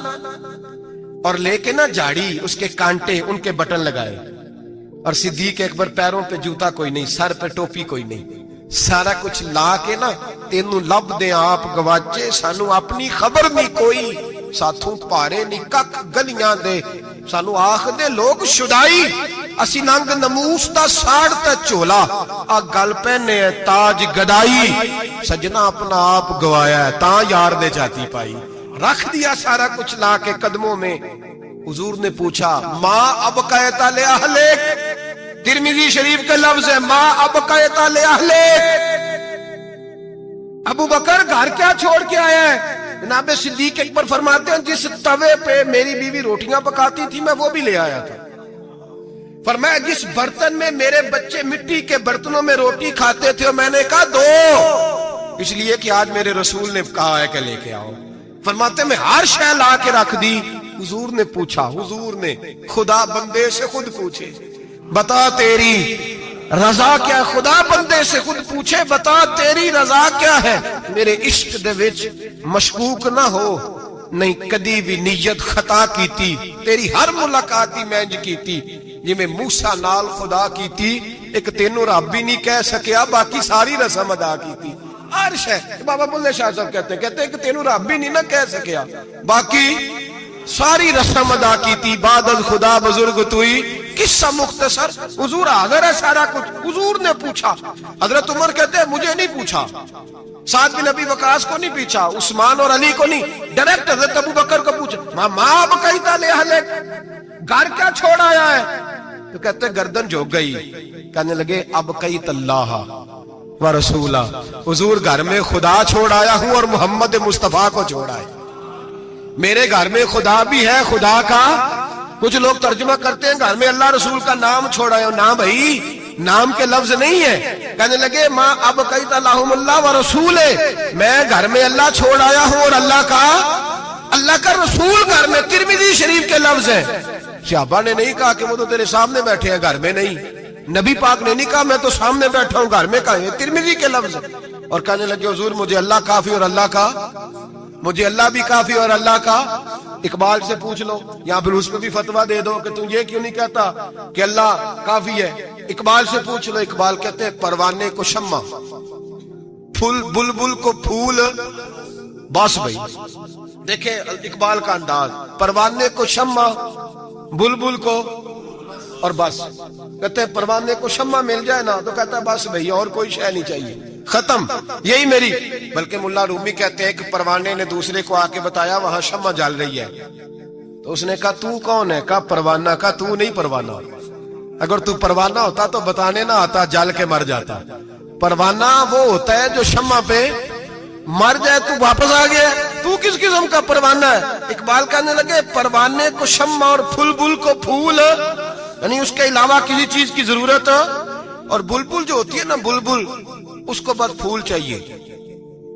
Speaker 1: اور لے کے نا جھاڑی، اس کے کانٹے، ان کے بٹن لگائے۔ اور صدیق اکبر پیروں پہ جوتا کوئی نہیں، سر پہ ٹوپی کوئی نہیں، سارا کچھ لا کے نا تینوں لب دے آپ گواچے، سانو اپنی خبر نہیں کوئی، ساتھوں پارے نہیں کک گلیاں دے، سانو آخ دے لوگ شدائی، اسی ننگ نموس دا ساڑ تے چولا، آ گل پہنے تاج گدائی، سجنا اپنا آپ گوایا ہے تاں یار دے چاہتی پائی۔ رکھ دیا سارا کچھ لا کے قدموں میں۔ حضور نے پوچھا ما ابقیت لأہلک، ترمذی شریف کا لفظ ہے ما ابقیت لأہلک، ابو بکر گھر کیا چھوڑ کے آیا ہے؟ جناب صدیق اکبر فرماتے ہیں جس توے پہ میری بیوی روٹیاں پکاتی تھی میں وہ بھی لے آیا تھا۔ فرمایا جس برتن میں میرے بچے مٹی کے برتنوں میں روٹی کھاتے تھے، اور میں نے کہا دو، اس لیے کہ آج میرے رسول نے کہا ہے کہ لے کے آؤ۔ فرماتے ہیں میں ہر شے لا کے رکھ دی۔ حضور نے پوچھا، حضور نے، خدا بندے سے خود پوچھے بتا تیری رضا کیا، خدا بندے سے خود پوچھے بتا تیری رضا کیا ہے، میرے عشق دے وچ مشکوک نہ ہو، نہیں کدی بھی نیت خطا کیتی، تیری ہر ملاقات ہی میں انج کیتی جی میں موسیٰ نال خدا کیتی، ایک تینوں رب بھی نہیں کہہ سکیا، باقی ساری رسم ادا کیتی۔ عرش ہے، بابا بلے شاہ صاحب کہتے ہیں کہ تینوں رب بھی نہیں نہ کہہ سکیا، باقی ساری رسم ادا کیتی، بعد از خدا بزرگ توئی، قصہ مختصر، حضور حاضر ہے سارا کچھ۔ حضور نے پوچھا، حضرت عمر کہتے ہیں مجھے نہیں پوچھا، سعد بن ابی وقاص کو نہیں پوچھا، عثمان اور علی کو نہیں، ڈائریکٹ حضرت ابو بکر کو پوچھا ماں بقیت لأہلک، گھر کیا چھوڑ آیا ہے؟ تو کہتے ہیں گردن جھک گئی، کہنے لگے ابقیت اللہ و رسولہ، حضور گھر میں خدا چھوڑ آیا ہوں اور محمد مصطفیٰ کو چھوڑ آیا، میرے گھر میں خدا بھی ہے، خدا کا، کچھ لوگ ترجمہ کرتے ہیں گھر میں اللہ رسول کا نام چھوڑ آیا ہوں، نہ بھائی نام کے لفظ نہیں ہے. کہنے لگے ماں اب قیت اللہم اللہ و رسول، میں گھر میں اللہ چھوڑ آیا ہوں اور اللہ کا رسول گھر میں. ترمذی شریف کے لفظ ہیں. صحابہ نے نہیں کہا کہ وہ تو تیرے سامنے بیٹھے ہیں گھر میں نہیں. نبی پاک نے نہیں کہا میں تو سامنے بیٹھا ہوں گھر میں کہا. یہ ترمذی کے لفظ ہیں. اور کہنے لگے حضور مجھے اللہ کافی اور اللہ کا، مجھے اللہ بھی کافی اور اللہ کا. اقبال سے پوچھ لو یا پھر اس پہ بھی فتویٰ دے دو کہ تم یہ کیوں نہیں کہتا کہ اللہ کافی ہے. اقبال سے پوچھ لو. اقبال کہتے ہیں پروانے کو شمع، پھول بلبل کو پھول، بس بھائی دیکھیں اقبال کا انداز. پروانے کو شمع، بلبل کو اور بس. کہتے ہیں پروانے کو شمع مل جائے نا تو کہتا ہے بس بھائی اور کوئی شے نہیں چاہیے، ختم یہی میری. بلکہ ملا رومی کہتے ہیں کہ پروانے نے دوسرے کو آ کے بتایا وہاں شمع جل رہی ہے تو اس نے کہا تو کون ہے؟ کہا پروانہ. کہا تو نہیں پروانہ، اگر تو پروانہ ہوتا تو بتانے نہ آتا، جل کے مر جاتا. پروانہ وہ ہوتا ہے جو شمع پہ مر جائے تو واپس آ گیا. تو کس قسم کا پروانہ ہے؟ اقبال کہنے لگے پروانے کو شمع اور بلبل کو پھول، یعنی اس کے علاوہ کسی چیز کی ضرورت. اور بلبل جو ہوتی ہے نا بلبل، اس کو بس پھول چاہیے.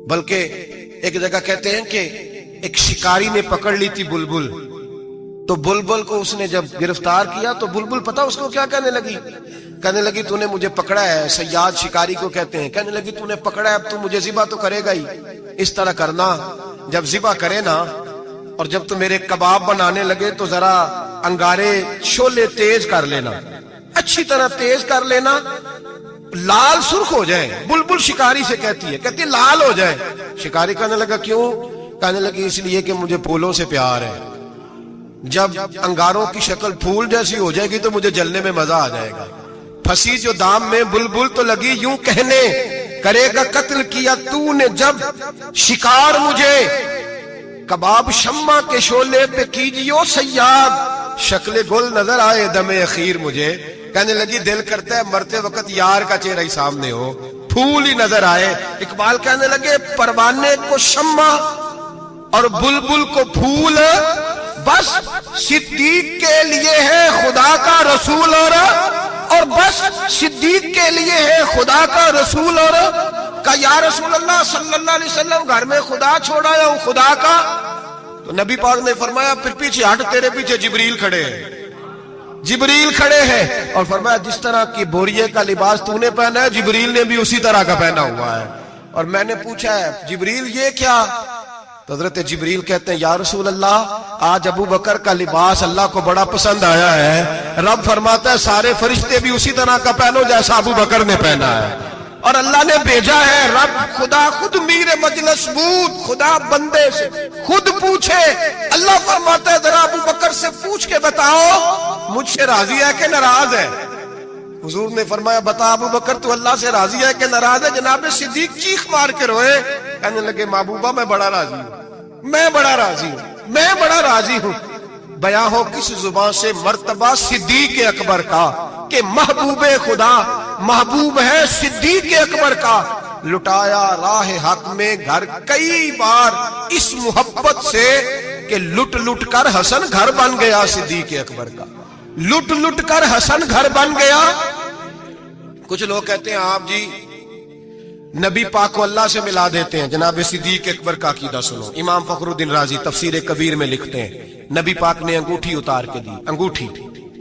Speaker 1: بلکہ ایک جگہ کہتے ہیں کہ ایک شکاری نے پکڑ لی تھی بلبل، تو بلبل کو اس نے جب گرفتار کیا تو بلبل پتا اس کو کیا کہنے لگی؟ کہنے لگی تو نے مجھے پکڑا ہے. صیاد شکاری کو کہتے ہیں. کہنے لگی تو نے پکڑا ہے اب تو مجھے ذبح تو کرے گا ہی. اس طرح کرنا جب ذبح کرے نا اور جب تو میرے کباب بنانے لگے تو ذرا انگارے شولے تیز کر لینا، اچھی طرح تیز کر لینا، لال سرخ ہو جائے. بلبل شکاری سے کہتی ہے لال ہو جائے. شکاری کہنے لگا کیوں؟ کہنے لگی اس لیے کہ مجھے پھولوں سے پیار ہے. جب انگاروں کی شکل پھول جیسی ہو جائے گی تو مجھے جلنے میں مزہ آ جائے گا. پھنسی جو دام میں بلبل تو لگی یوں کہنے، کرے گا قتل کیا تو نے جب شکار مجھے، کباب شمع کے شولے پہ کیجیو صیاد، شکل گل نظر آئے دم اخیر مجھے. کہنے لگی دل کرتا ہے مرتے وقت یار کا چہرہ ہی سامنے ہو، پھول ہی نظر آئے. اقبال کہنے لگے پروانے کو شمع اور بلبل کو پھول، بس صدیق کے لیے ہے خدا کا رسول، اور بس صدیق کے لیے ہے خدا کا رسول. اور کہا یا رسول اللہ صلی اللہ علیہ وسلم گھر میں خدا چھوڑا ہے ہوں خدا کا. تو نبی پاک نے فرمایا پھر پیچھے ہٹ، تیرے پیچھے جبریل کھڑے ہیں، جبریل کھڑے ہیں. اور فرمایا جس طرح کی بوریے کا لباس تو نے پہنا ہے جبریل نے بھی اسی طرح کا پہنا ہوا ہے. اور میں نے پوچھا ہے جبریل یہ کیا؟ تو حضرت جبریل کہتے ہیں یا رسول اللہ آج ابو بکر کا لباس اللہ کو بڑا پسند آیا ہے. رب فرماتا ہے سارے فرشتے بھی اسی طرح کا پہنو جیسا ابو بکر نے پہنا ہے. اور اللہ نے بھیجا ہے، رب خدا خود میر مجلس بود، خدا بندے سے خود پوچھے. اللہ فرماتا ہے ذرا ابو بکر سے پوچھ کے بتاؤ مجھ سے راضی ہے کہ ناراض ہے. حضور نے فرمایا بتا ابو بکر تو اللہ سے راضی ہے کہ ناراض ہے؟ جناب صدیق چیخ مار کے روئے. کہنے لگے محبوبہ میں بڑا راضی ہوں، میں بڑا راضی ہوں، میں بڑا راضی ہوں. بیان ہو کس زبان سے مرتبہ صدیق اکبر کا کہ محبوب خدا محبوب ہے صدیق اکبر کا. لٹایا راہ حق میں گھر کئی بار اس محبت سے کہ لٹ لٹ کر حسن گھر بن گیا. صدیق اکبر کا لٹ لٹ کر حسن گھر بن گیا. کچھ لوگ کہتے ہیں آپ جی نبی پاک کو اللہ سے ملا دیتے ہیں. جناب صدیق اکبر کا عقیدہ سنو. امام فخر الدین رازی تفسیر کبیر میں لکھتے ہیں نبی پاک نے انگوٹھی اتار کے دی. انگوٹھی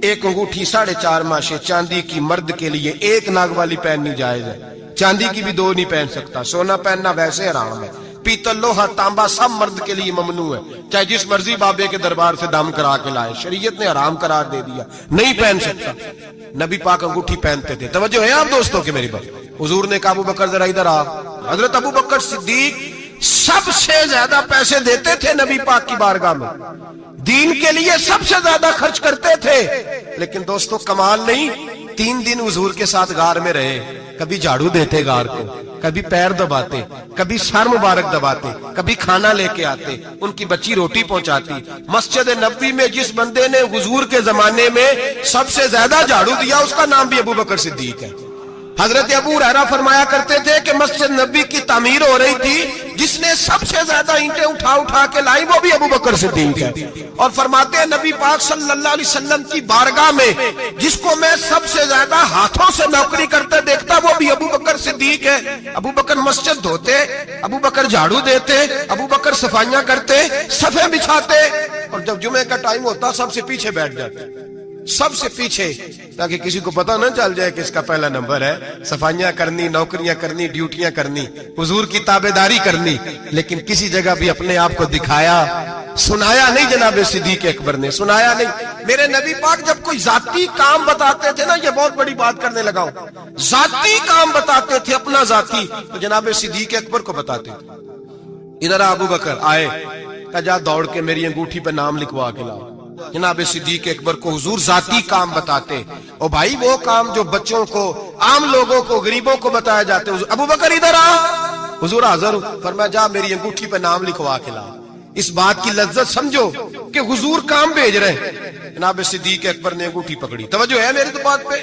Speaker 1: ایک انگوٹھی 4.5 ماشے چاندی کی مرد کے لیے ایک ناگ والی پہننی جائز ہے. چاندی کی بھی 2 نہیں پہن سکتا. سونا پہننا ویسے حرام ہے. پیتل لوہا تانبا سب مرد کے لیے ممنوع ہے، چاہے جس مرضی بابے کے دربار سے دم کرا کے لائے. شریعت نے حرام قرار دے دیا، نہیں پہن سکتا. نبی پاک انگوٹھی پہنتے تھے. توجہ ہے آپ دوستوں کی میری بات. حضور نے کہا ابو بکر ذرا ادھر آ. حضرت ابو بکر صدیق سب سے زیادہ پیسے دیتے تھے نبی پاک کی بارگاہ میں، دین کے لیے سب سے زیادہ خرچ کرتے تھے. لیکن دوستوں کمال نہیں، 3 دن حضور کے ساتھ غار میں رہے. کبھی جھاڑو دیتے غار کو، کبھی پیر دباتے، کبھی سر مبارک دباتے، کبھی کھانا لے کے آتے، ان کی بچی روٹی پہنچاتی. مسجد نبوی میں جس بندے نے حضور کے زمانے میں سب سے زیادہ جھاڑو دیا اس کا نام بھی ابو بکر صدیق ہے. حضرت ابو ہریرہ فرمایا کرتے تھے کہ مسجد نبی کی تعمیر ہو رہی تھی، جس نے سب سے زیادہ اینٹیں اٹھا اٹھا کے لائی وہ بھی ابو بکر صدیق ہے، اور فرماتے ہیں نبی پاک صلی اللہ علیہ وسلم کی بارگاہ میں جس کو میں سب سے زیادہ ہاتھوں سے نوکری کرتے دیکھتا وہ بھی ابو بکر صدیق ہے۔ ابو بکر مسجد دھوتے، ابو بکر جھاڑو دیتے، ابو بکر صفائیاں کرتے، صفیں بچھاتے، اور جب جمعے کا ٹائم ہوتا سب سے پیچھے بیٹھ جاتے، سب سے پیچھے، تاکہ کسی کو پتہ نہ چل جائے کہ اس کا پہلا نمبر ہے، صفائیاں کرنی، نوکریاں کرنی، ڈیوٹیاں کرنی، حضور کی تابعداری کرنی، لیکن کسی جگہ بھی اپنے آپ کو دکھایا، سنایا نہیں۔ جناب صدیق اکبر نے سنایا نہیں۔ میرے نبی پاک جب کوئی ذاتی کام بتاتے تھے نا، یہ بہت بڑی بات کرنے لگا ہوں، ذاتی کام بتاتے تھے اپنا ذاتی، تو جناب صدیق اکبر کو بتاتے تھے۔ ادھر ابو بکر آئے، کہا جا دوڑ کے میری انگوٹھی پہ نام لکھوا کے لاؤ۔ جناب صدیق اکبر کو حضور ذاتی کام بتاتے، اور بھائی وہ کام جو بچوں کو، عام لوگوں کو، غریبوں کو بتایا جاتے، ابو بکر ادھر آ، حضور حاضر، فرمایا جا میری انگوٹھی پہ نام لکھوا کے لا۔ اس بات کی لذت سمجھو کہ حضور کام بھیج رہے ہیں۔ جناب صدیق اکبر نے انگوٹھی پکڑی، توجہ ہے میری تو بات پہ؟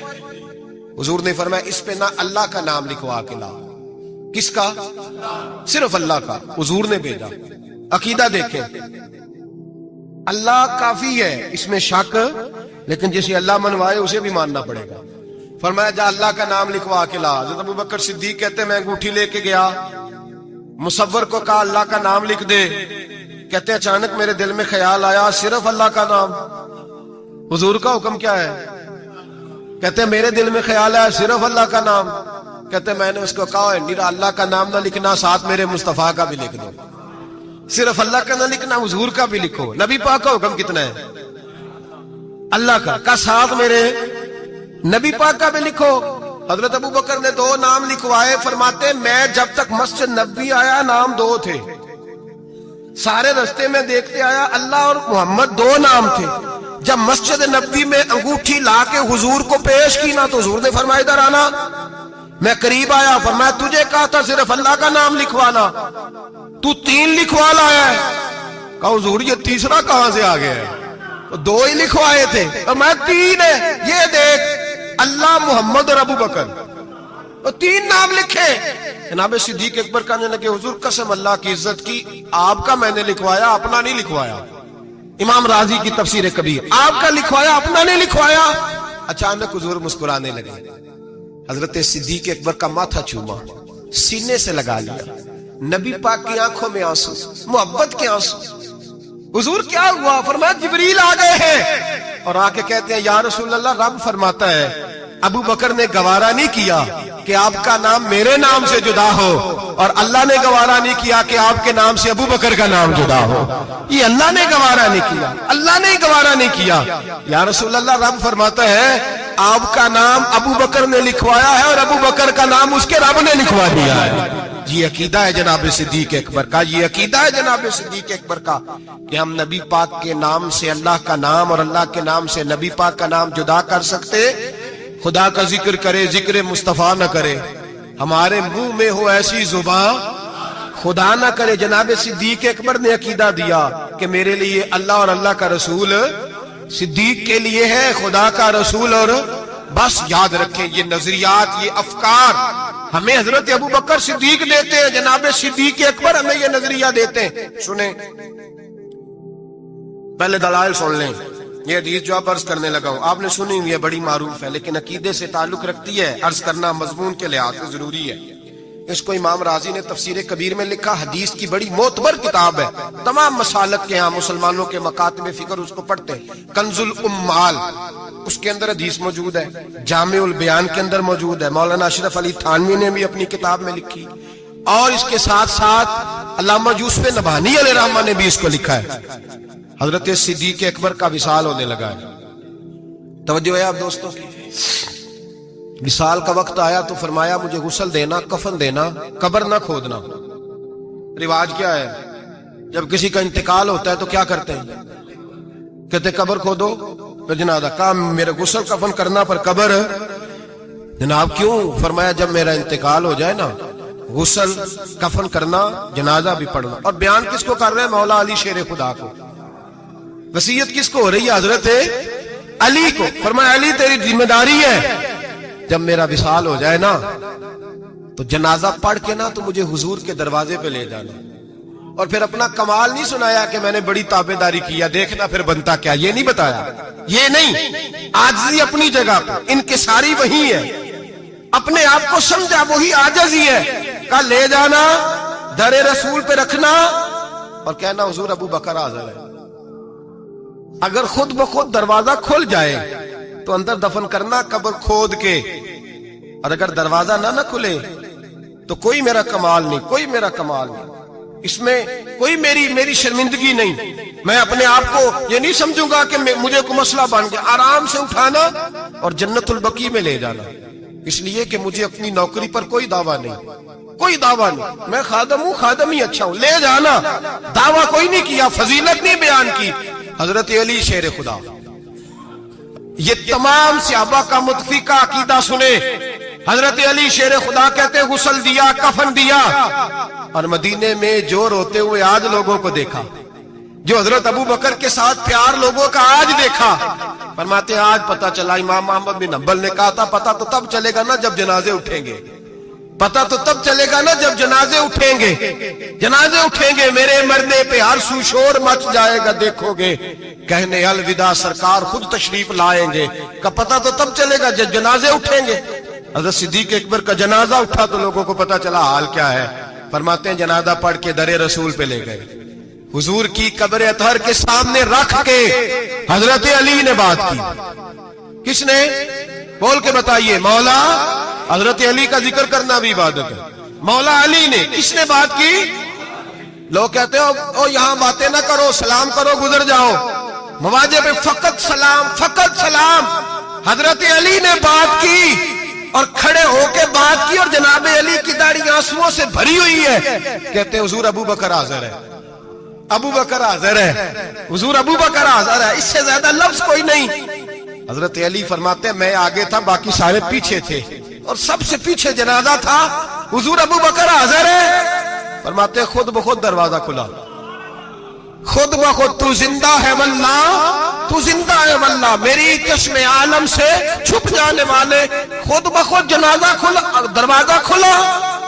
Speaker 1: حضور نے فرمایا اس پہ نہ اللہ کا نام لکھوا کے لا۔ کس کا؟ صرف اللہ کا۔ حضور نے بھیجا۔ عقیدہ دیکھیں، اللہ کافی ہے، اس میں شک، لیکن جسے اللہ منوائے اسے بھی ماننا پڑے گا۔ فرمایا جا اللہ کا نام لکھوا کے لا۔ حضرت ابو بکر صدیق کہتے ہیں میں انگوٹھی لے کے گیا، مصور کو کہا اللہ کا نام لکھ دے، کہتے ہیں اچانک میرے دل میں خیال آیا صرف اللہ کا نام۔ حضور کا حکم کیا ہے؟ کہتے ہیں میرے دل میں خیال آیا صرف اللہ کا نام۔ کہتے ہیں میں نے اس کو کہا نیرا اللہ کا نام نہ لکھنا، ساتھ میرے مصطفیٰ کا بھی لکھ دو، صرف اللہ کا نہ لکھنا، حضور کا بھی لکھو۔ نبی پاک کا حکم کتنا ہے؟ اللہ کا ساتھ میرے نبی پاک کا بھی لکھو۔ حضرت ابو بکر نے 2 نام لکھوائے، فرماتے میں جب تک مسجد نبی آیا نام 2 تھے، سارے رستے میں دیکھتے آیا اللہ اور محمد 2 نام تھے۔ جب مسجد نبی میں انگوٹھی لا کے حضور کو پیش کی نا تو حضور نے فرمایا ادھر آنا۔ میں قریب آیا، فرمایا تجھے کہا تھا صرف اللہ کا نام لکھوانا، تو 3 لکھوا لایا ہے۔ کہا حضور یہ تیسرا کہاں سے آ گیا ہے؟ 2 ہی لکھوائے تھے، اور میں 3 ہے، یہ دیکھ اللہ، محمد اور ابو بکر، 3 نام لکھے۔ جناب صدیق اکبر کہنے لگے حضور قسم اللہ کی عزت کی، آپ کا میں نے لکھوایا، اپنا نہیں لکھوایا۔ امام راضی کی تفسیر کبیر، آپ کا لکھوایا، اپنا نہیں لکھوایا۔ اچانک حضور مسکرانے لگے، حضرت صدیق اکبر کا ماتھا چوما، سینے سے لگا لیا، نبی پاک کی آنکھوں میں آنسو، محبت کے آنسو۔ حضور کیا ہوا؟ فرمایا جبریل آ گئے ہیں، اور آ کے کہتے ہیں یا رسول اللہ رب فرماتا ہے ابو بکر نے گوارا نہیں کیا کہ آپ کا نام میرے نام سے جدا ہو، اور اللہ نے گوارا نہیں کیا کہ آپ کے نام سے ابو بکر کا نام جدا ہو۔ یہ اللہ نے گوارا نہیں کیا، اللہ نے گوارا نہیں کیا۔ یا رسول اللہ رب فرماتا ہے آپ کا نام ابو بکر نے لکھوایا ہے، اور ابو بکر کا نام اس کے رب نے لکھوا دیا ہے۔ یہ عقیدہ ہے جناب صدیق اکبر کا، یہ عقیدہ ہے جناب صدیق اکبر کا کہ ہم نبی پاک کے نام سے اللہ کا نام اور اللہ کے نام سے نبی پاک کا نام جدا کر سکتے؟ خدا کا ذکر کرے، ذکر مصطفیٰ نہ کرے، ہمارے منہ میں ہو ایسی زبان خدا نہ کرے۔ جناب صدیق اکبر نے عقیدہ دیا کہ میرے لیے اللہ اور اللہ کا رسول، صدیق کے لیے ہے خدا کا رسول، اور بس یاد رکھیں یہ نظریات، یہ افکار ہمیں حضرت ابو بکر صدیق دیتے ہیں، جناب صدیق اکبر ہمیں یہ نظریہ دیتے ہیں۔ سنیں پہلے دلائل سن لیں، یہ حدیث جو آپ عرض کرنے لگا ہوں آپ نے سنی ہوئی ہے، بڑی معروف ہے، لیکن عقیدے سے تعلق رکھتی ہے، عرض کرنا مضمون کے لحاظ سے ضروری ہے۔ اس کو امام راضی نے تفسیر کبیر میں لکھا، حدیث کی بڑی معتبر کتاب ہے، تمام مسالک کے ہاں مسلمانوں کے مکاتب فکر اس کو پڑھتے ہیں۔ کنز الامال اس کے اندر حدیث موجود ہے، جامع البیان کے اندر موجود ہے، مولانا اشرف علی تھانوی نے بھی اپنی کتاب میں لکھی، اور اس کے ساتھ ساتھ علامہ یوسف نبہانی علیہ الرحمہ نے بھی اس کو لکھا ہے۔ حضرت صدیق اکبر کا وصال ہونے لگا ہے، توجہ ہے آپ دوستوں کی۔ وصال کا وقت آیا تو فرمایا مجھے غسل دینا، کفن دینا، قبر نہ کھودنا۔ رواج کیا ہے جب کسی کا انتقال ہوتا ہے تو کیا کرتے ہیں؟ کہتے قبر کھودو تو جنازہ، کہا میرے غسل کفن کرنا پر قبر؟ جناب کیوں؟ فرمایا جب میرا انتقال ہو جائے نا، غسل کفن کرنا، جنازہ بھی پڑھنا۔ اور بیان کس کو کر رہے ہیں؟ مولا علی شیر خدا کو۔ وصیت کس کو ہو رہی ہے؟ حضرت علی کو۔ فرمایا علی تیری ذمہ داری ہے جب میرا وصال ہو جائے نا تو جنازہ پڑھ کے نا تو مجھے حضور کے دروازے پہ لے جانا، اور پھر اپنا کمال نہیں سنایا کہ میں نے بڑی تابعداری کیا، دیکھنا پھر بنتا کیا، یہ نہیں بتایا، یہ نہیں، عاجزی اپنی جگہ پہ، انکساری وہی ہے، اپنے آپ کو سمجھا وہی عاجزی ہے، کہا لے جانا، در رسول پہ رکھنا اور کہنا حضور ابو بکر حاضر ہے۔ اگر خود بخود دروازہ کھل جائے تو اندر دفن کرنا قبر کھود کے، اور اگر دروازہ نہ کھلے تو کوئی میرا کمال نہیں، کوئی میرا کمال نہیں، اس میں کوئی میری شرمندگی نہیں، میں اپنے آپ کو یہ نہیں سمجھوں گا کہ مجھے کوئی مسئلہ بن گیا، آرام سے اٹھانا اور جنت البقیع میں لے جانا، اس لیے کہ مجھے اپنی نوکری پر کوئی دعویٰ نہیں، کوئی دعویٰ نہیں، میں خادم ہوں، خادم ہی اچھا ہوں، لے جانا، دعویٰ کوئی نہیں کیا، فضیلت نہیں بیان کی۔ حضرت علی شیر خدا، یہ تمام صحابہ کا متفقہ عقیدہ سنے، حضرت علی شیر خدا کہتے غسل دیا، کفن دیا، اور مدینے میں جو روتے ہوئے آج لوگوں کو دیکھا، جو حضرت ابو بکر کے ساتھ پیار لوگوں کا آج دیکھا، فرماتے ہیں آج پتہ چلا، امام احمد بن حنبل نے کہا تھا پتہ تو تب چلے گا نا جب جنازے اٹھیں گے، پتہ تو تب چلے گا نا جب جنازے اٹھیں گے، جنازے اٹھیں گے، میرے مرنے پہ ہر سو شور مچ جائے گا، دیکھو گے، کہنے الوداع سرکار خود تشریف لائیں گے، کا پتہ تو تب چلے گا جب جنازے اٹھیں گے۔ حضرت صدیق اکبر کا جنازہ اٹھا تو لوگوں کو پتہ چلا حال کیا ہے، فرماتے ہیں جنازہ پڑھ کے در رسول پہ لے گئے، حضور کی قبر اطہر کے سامنے رکھ کے حضرت علی نے بات کی، کس نے؟ بول کے بتائیے، مولا، حضرت علی کا ذکر کرنا بھی عبادت ہے، مولا علی نے، کس نے بات کی؟ لوگ کہتے ہو یہاں باتیں نہ کرو، سلام کرو، گزر جاؤ، مواجہ پہ فقط سلام، فقط سلام، حضرت علی نے بات کی اور کھڑے ہو کے بات کی، اور جناب علی کی داڑھی آنسوؤں سے بھری ہوئی ہے، کہتے حضور ابو بکر حاضر ہے، ابو بکر حاضر ہے، حضور ابو بکر حاضر ہے، اس سے زیادہ لفظ کوئی نہیں۔ حضرت علی فرماتے ہیں میں آگے تھا، باقی سارے پیچھے تھے، اور سب سے پیچھے جنازہ تھا، حضور ابو بکر حاضر ہے، فرماتے ہیں خود بخود دروازہ کھلا، خود بخود، تو زندہ ہے واللہ، تو زندہ ہے واللہ، میری چشم عالم سے چھپ جانے والے، خود بخود جنازہ کھلا، دروازہ کھلا،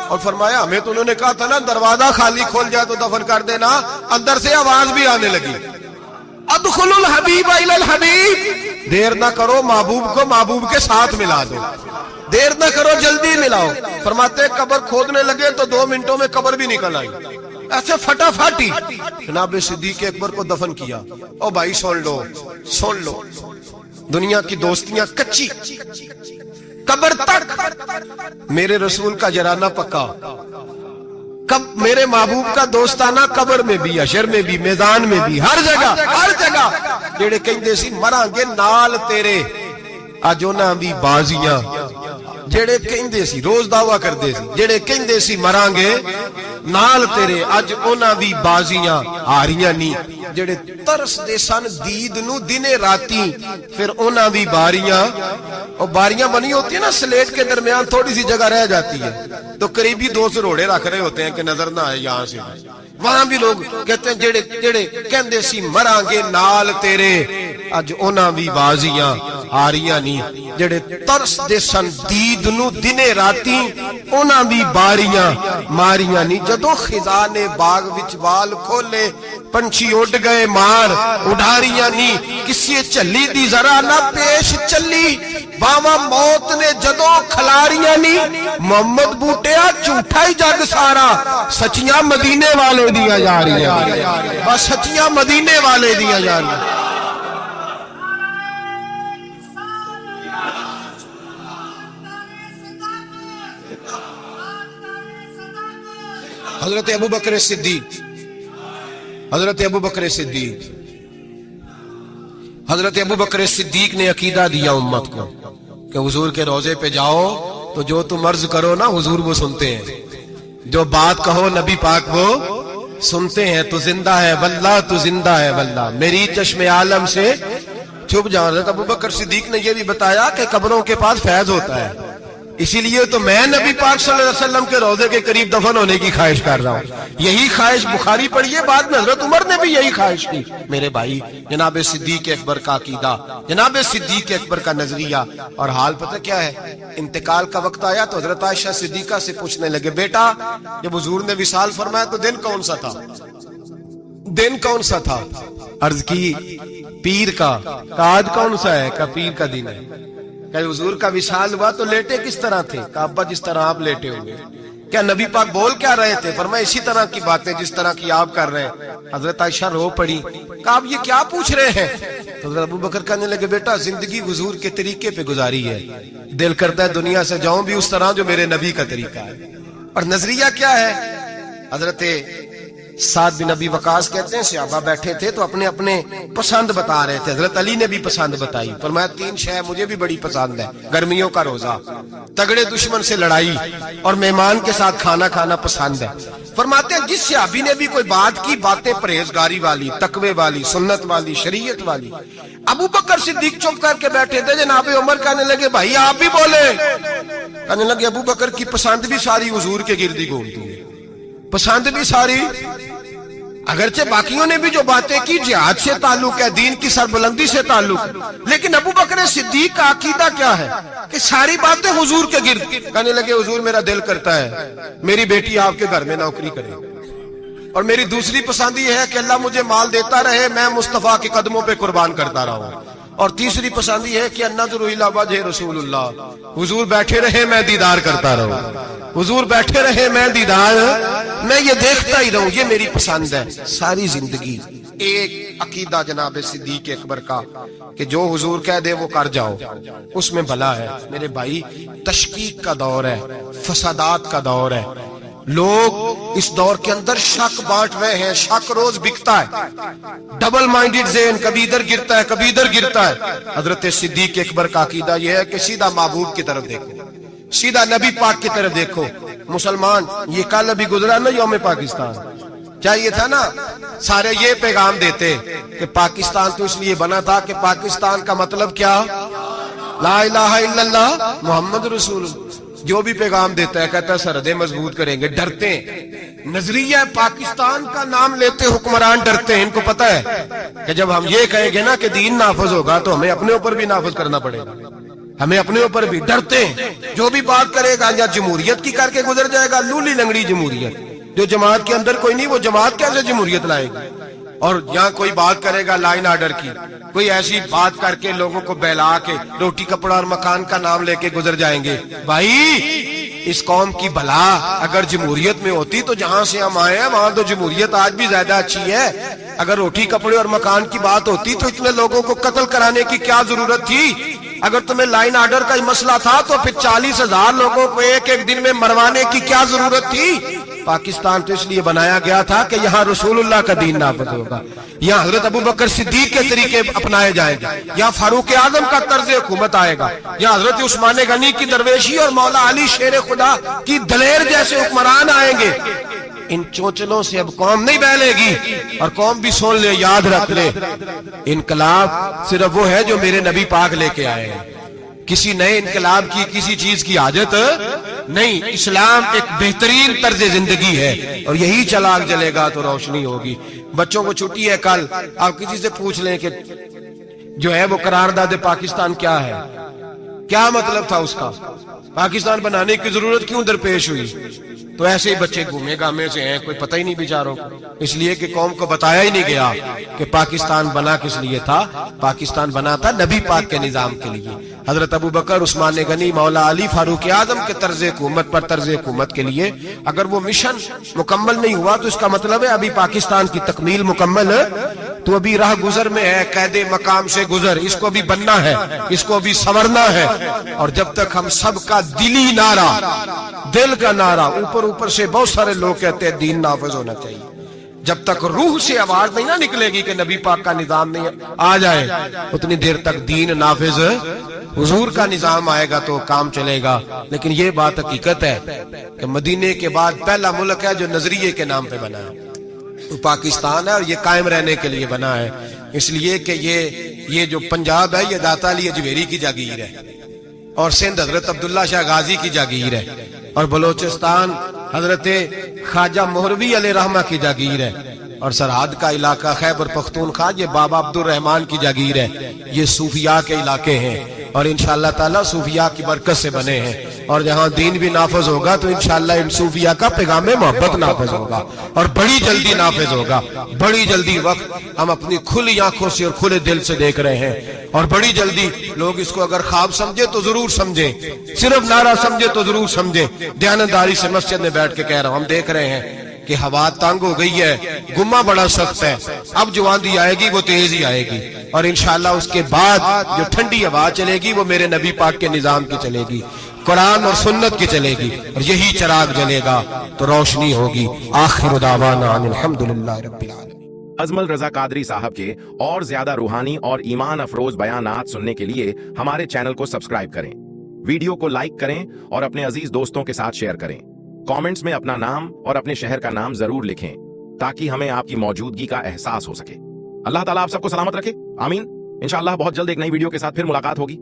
Speaker 1: اور فرمایا ہمیں تو انہوں نے کہا تھا نا دروازہ خالی کھول جائے تو دفن کر دینا، اندر سے آواز بھی آنے لگی، ادخلوا الحبیب الی الحبیب، دیر نہ کرو، محبوب کو محبوب کے ساتھ ملا دو، دیر نہ کرو، جلدی ملاؤ۔ فرماتے قبر کھودنے لگے تو 2 منٹوں میں قبر بھی نکل آئی، ایسے فٹا فاٹی، جناب صدیق اکبر کو دفن کیا۔ او بھائی سن لو، سن لو، دنیا کی دوستیاں کچی، قبر تک میرے رسول کا جرانہ پکا، کب میرے محبوب کا دوستانہ قبر میں بھی، حشر میں بھی، میدان میں بھی، ہر جگہ، ہر جگہ، جڑے کہندے سی مراں گے نال تیرے، اج انہاں دی بازیاں، جڑے کہندے سی روز دعویٰ کردے سی، جڑے کہندے سی مراں گے نال تیرے، اج انہاں دی بازیاں ہاریاں نہیں، جڑے ترس دے سن دید نو دنے راتی، پھر انہاں دی باریاں، اور باریاں بنی ہوتی ہیں نا سلیٹ کے درمیان تھوڑی سی جگہ رہ جاتی ہے، تو قریبی 2 روڑے رکھ رہے ہوتے ہیں کہ نظر نہ آئے یہاں سے، وہاں بھی لوگ کہتے ہیں جڑے کہندے سی مراں گے نال تیرے، اج انہاں دی بازیاں ہاریاں نہیں، جڑے ترس دے سن دید نو دنے راتی، انہاں دی باریاں ماریاں نہیں، جدوں خزان باغ وچ وال کھولے، پنچھی اڑ گئے مار اڈاریاں نہیں، کسی چلی دی ذرا نہ پیش چلی، باوا موت نے جدوں کھلاریاں نہیں، محمد بوٹیا جھوٹا ہی جگ سارا، سچیاں مدینے والے دیا جا رہی ہیں، بس سچیاں مدینے والے دیا جا رہی ہیں۔ حضرت ابو بکر صدیق، حضرت ابو بکر صدیق، حضرت ابو بکر صدیق نے عقیدہ دیا امت کو کہ حضور کے روضے پہ جاؤ تو جو تم عرض کرو نا حضور وہ سنتے ہیں، جو بات کہو نبی پاک وہ سنتے ہیں، تو زندہ ہے واللہ، تو زندہ ہے واللہ، میری چشم عالم سے چھپ جاؤ۔ حضرت ابو بکر صدیق نے یہ بھی بتایا کہ قبروں کے پاس فیض ہوتا ہے، اسی لیے تو میں نبی پاک صلی اللہ علیہ وسلم کے روضے کے قریب دفن ہونے کی خواہش کر رہا ہوں. یہی خواہش بخاری پڑھیے، بعد میں حضرت عمر نے بھی یہی خواہش کی. میرے بھائی، جناب صدیق اکبر کا عقیدہ، جناب صدیق اکبر کا نظریہ. اور حال پتہ کیا ہے؟ انتقال کا وقت آیا تو حضرت عائشہ صدیقہ سے پوچھنے لگے، بیٹا جب حضور نے وصال فرمایا تو دن کون سا تھا؟ دن کون سا تھا؟ عرض کی پیر کا. آج کون سا ہے؟ کہ پیر کا دن ہے. کہ حضور کا وصال ہوا تو لیٹے کس طرح تھے؟ کہ ابا جس طرح آپ لیٹے ہوئے. کیا نبی پاک بول کیا رہے تھے؟ فرمایا اسی طرح کی باتیں جس طرح کی آپ کر رہے ہیں. حضرت عائشہ رو پڑی. کہ آپ یہ کیا پوچھ رہے ہیں؟ تو حضرت ابو بکر کہنے لگے، بیٹا زندگی حضور کے طریقے پہ گزاری ہے، دل کرتا ہے دنیا سے جاؤں بھی اس طرح جو میرے نبی کا طریقہ ہے. اور نظریہ کیا ہے؟ حضرت سعد بن ابی وقاص کہتے ہیں صحابہ بیٹھے تھے تو اپنے اپنے پسند بتا رہے تھے. حضرت علی نے بھی پسند بتائی. فرمایا 3 شے مجھے بھی بڑی پسند ہے: گرمیوں کا روزہ، تگڑے دشمن سے لڑائی، اور مہمان کے ساتھ کھانا کھانا پسند ہے. فرماتے ہیں جس صحابی نے بھی کوئی بات کی، باتیں پرہیزگاری والی، تقوی والی، سنت والی، شریعت والی. ابو بکر صدیق چپ کر کے بیٹھے تھے. جناب عمر کہنے لگے، بھائی آپ بھی بولے. کہنے لگے ابو بکر کی پسند بھی ساری حضور کے گردی گھومتی ہے، پسند بھی ساری. اگرچہ باقیوں نے بھی جو باتیں کی جہاد سے تعلق ہے، دین کی سربلندی سے تعلق ہے، لیکن ابو بکر صدیق کا عقیدہ کیا ہے؟ کہ ساری باتیں حضور کے گرد. کہنے لگے حضور میرا دل کرتا ہے میری بیٹی آپ کے گھر میں نوکری کرے، اور میری دوسری پسند یہ ہے کہ اللہ مجھے مال دیتا رہے، میں مصطفیٰ کے قدموں پہ قربان کرتا رہوں. اور تیسری پسند یہ ہے کہ النظر الی وجہ رسول اللہ، حضور بیٹھے رہے میں دیدار کرتا رہوں، حضور بیٹھے رہے میں دیدار، میں یہ دیکھتا ہی رہوں. یہ میری پسند ہے. ساری زندگی ایک عقیدہ جناب صدیق اکبر کا کہ جو حضور کہہ دے وہ کر جاؤ، اس میں بھلا ہے. میرے بھائی، تشکیک کا دور ہے، فسادات کا دور ہے. لوگ اس دور کے اندر شک بانٹ رہے ہیں. شک روز بکتا ہے. ڈبل مائنڈڈ ذہن کبھی ادھر گرتا ہے کبھی ادھر گرتا ہے. حضرت صدیق اکبر کا عقیدہ یہ ہے کہ سیدھا معبود کی طرف دیکھو، سیدھا نبی پاک کی طرف دیکھو. مسلمان، یہ کل ابھی گزرا نا یوم پاکستان، چاہیے تھا نا سارے یہ پیغام دیتے کہ پاکستان تو اس لیے بنا تھا کہ پاکستان کا مطلب کیا؟ لا الہ الا اللہ محمد رسول اللہ. جو بھی پیغام دیتا ہے کہتا ہے سرحدیں مضبوط کریں گے. ڈرتے ہیں. نظریہ پاکستان کا نام لیتے حکمران ڈرتے ہیں. ان کو پتہ ہے کہ جب ہم یہ کہیں گے نا کہ دین نافذ ہوگا تو ہمیں اپنے اوپر بھی نافذ کرنا پڑے گا. ہمیں اپنے اوپر بھی ڈرتے ہیں. جو بھی بات کرے گا یا جمہوریت کی کر کے گزر جائے گا، لولی لنگڑی جمہوریت. جو جماعت کے اندر کوئی نہیں، وہ جماعت کیسے جمہوریت لائے گی؟ اور یہاں کوئی بات کرے گا لائن آرڈر کی، کوئی ایسی بات کر کے لوگوں کو بہلا کے روٹی کپڑا اور مکان کا نام لے کے گزر جائیں گے. بھائی، اس قوم کی بھلا اگر جمہوریت میں ہوتی تو جہاں سے ہم آئے ہیں وہاں تو جمہوریت آج بھی زیادہ اچھی ہے. اگر روٹی کپڑے اور مکان کی بات ہوتی تو اتنے لوگوں کو قتل کرانے کی کیا ضرورت تھی؟ اگر تمہیں لائن آرڈر کا ہی مسئلہ تھا تو پھر 40,000 لوگوں کو ایک ایک دن میں مروانے کی کیا ضرورت تھی؟ پاکستان تو اس لیے بنایا گیا تھا کہ یہاں رسول اللہ کا دین نافذ ہوگا، یہاں حضرت ابو بکر صدیق کے طریقے اپنائے جائیں گے، یہاں فاروق اعظم کا طرز حکومت آئے گا، یہاں حضرت عثمان غنی کی درویشی اور مولا علی شیر خدا کی دلیر جیسے حکمران آئیں گے. ان چونچلوں سے اب قوم نہیں بہلے گی. اور قوم بھی سن لے، یاد رکھ لے، انقلاب صرف وہ ہے جو میرے نبی پاک لے کے آئے ہیں. کسی نئے انقلاب کی کسی چیز کی حاجت نہیں. اسلام ایک بہترین طرز زندگی ہے اور یہی چراغ جلے گا تو روشنی ہوگی. بچوں کو چھٹی ہے کل، آپ کسی سے پوچھ لیں کہ جو ہے وہ قرارداد پاکستان کیا ہے، کیا مطلب تھا اس کا، پاکستان بنانے کی ضرورت کیوں درپیش ہوئی؟ تو ایسے ہی بچے گھومے گامے سے ہیں، کوئی پتہ ہی نہیں بیچاروں کو. اس لیے کہ قوم کو بتایا ہی نہیں گیا کہ پاکستان بنا کس لیے تھا. پاکستان بنا تھا نبی پاک کے نظام کے لیے. حضرت ابو بکر، عثمان غنی، مولا علی، فاروق اعظم کے طرز حکومت پر طرز حکومت کے لیے. اگر وہ مشن مکمل نہیں ہوا تو اس کا مطلب ہے ابھی پاکستان کی تکمیل مکمل تو ابھی راہ گزر میں ہے. قید مقام سے گزر، اس کو بھی بننا ہے، اس کو بھی سنورنا ہے. اور جب تک ہم سب کا دلی نعرہ، دل کا نعرہ، اوپر سے بہت سارے لوگ کہتے ہیں دین نافذ ہونا چاہیے، جب تک روح سے آواز نہیں نہ نکلے گی کہ نبی پاک کا نظام نہیں آ جائے، اتنی دیر تک دین نافذ، حضور کا نظام آئے گا تو کام چلے گا. لیکن یہ بات حقیقت ہے کہ مدینے کے بعد پہلا ملک ہے جو نظریے کے نام پہ بنا ہے، پاکستان ہے، اور یہ قائم رہنے کے لیے بنا ہے. اس لیے کہ یہ جو پنجاب ہے یہ داتا علی اجمیری کی جاگیر ہے. اور سندھ حضرت عبداللہ شاہ غازی کی جاگیر ہے، اور بلوچستان حضرت خواجہ مہروی علیہ رحمہ کی جاگیر ہے، اور سرحد کا علاقہ خیبر پختونخوا یہ بابا عبد الرحمان کی جاگیر ہے۔ یہ صوفیاء کے علاقے ہیں اور انشاءاللہ تعالیٰ صوفیاء کی برکت سے بنے ہیں، اور جہاں دین بھی نافذ ہوگا تو انشاءاللہ ان صوفیاء کا پیغام محبت نافذ ہوگا، اور بڑی جلدی نافذ ہوگا، بڑی جلدی۔ وقت ہم اپنی کھلی آنکھوں سے اور کھلے دل سے دیکھ رہے ہیں، اور بڑی جلدی لوگ اس کو اگر خواب سمجھے تو ضرور سمجھیں، صرف نعرہ سمجھے تو ضرور سمجھیں۔ دیانتداری سے مسجد میں بیٹھ کے کہہ رہا ہوں، ہم دیکھ رہے ہیں کہ ہوا تنگ ہو گئی ہے، گما بڑا سخت ہے، اب جو آندھی آئے گی وہ تیز ہی آئے گی، اور انشاءاللہ اس کے بعد جو ٹھنڈی ہوا چلے گی وہ میرے نبی پاک کے نظام کی چلے گی، قرآن اور سنت کی چلے گی، اور یہی چراغ جلے گا تو روشنی ہوگی۔ آخر دعوانا ان الحمدللہ رب العالمین۔
Speaker 2: اجمل رضا قادری صاحب کے اور زیادہ روحانی اور ایمان افروز بیانات سننے کے لیے ہمارے چینل کو سبسکرائب کریں، ویڈیو کو لائک کریں اور اپنے عزیز دوستوں کے ساتھ شیئر کریں۔ کامنٹس میں اپنا نام اور اپنے شہر کا نام ضرور لکھیں تاکہ ہمیں آپ کی موجودگی کا احساس ہو سکے۔ اللہ تعالیٰ آپ سب کو سلامت رکھے، آمین۔ انشاءاللہ بہت جلد ایک نئی ویڈیو کے ساتھ پھر ملاقات ہوگی۔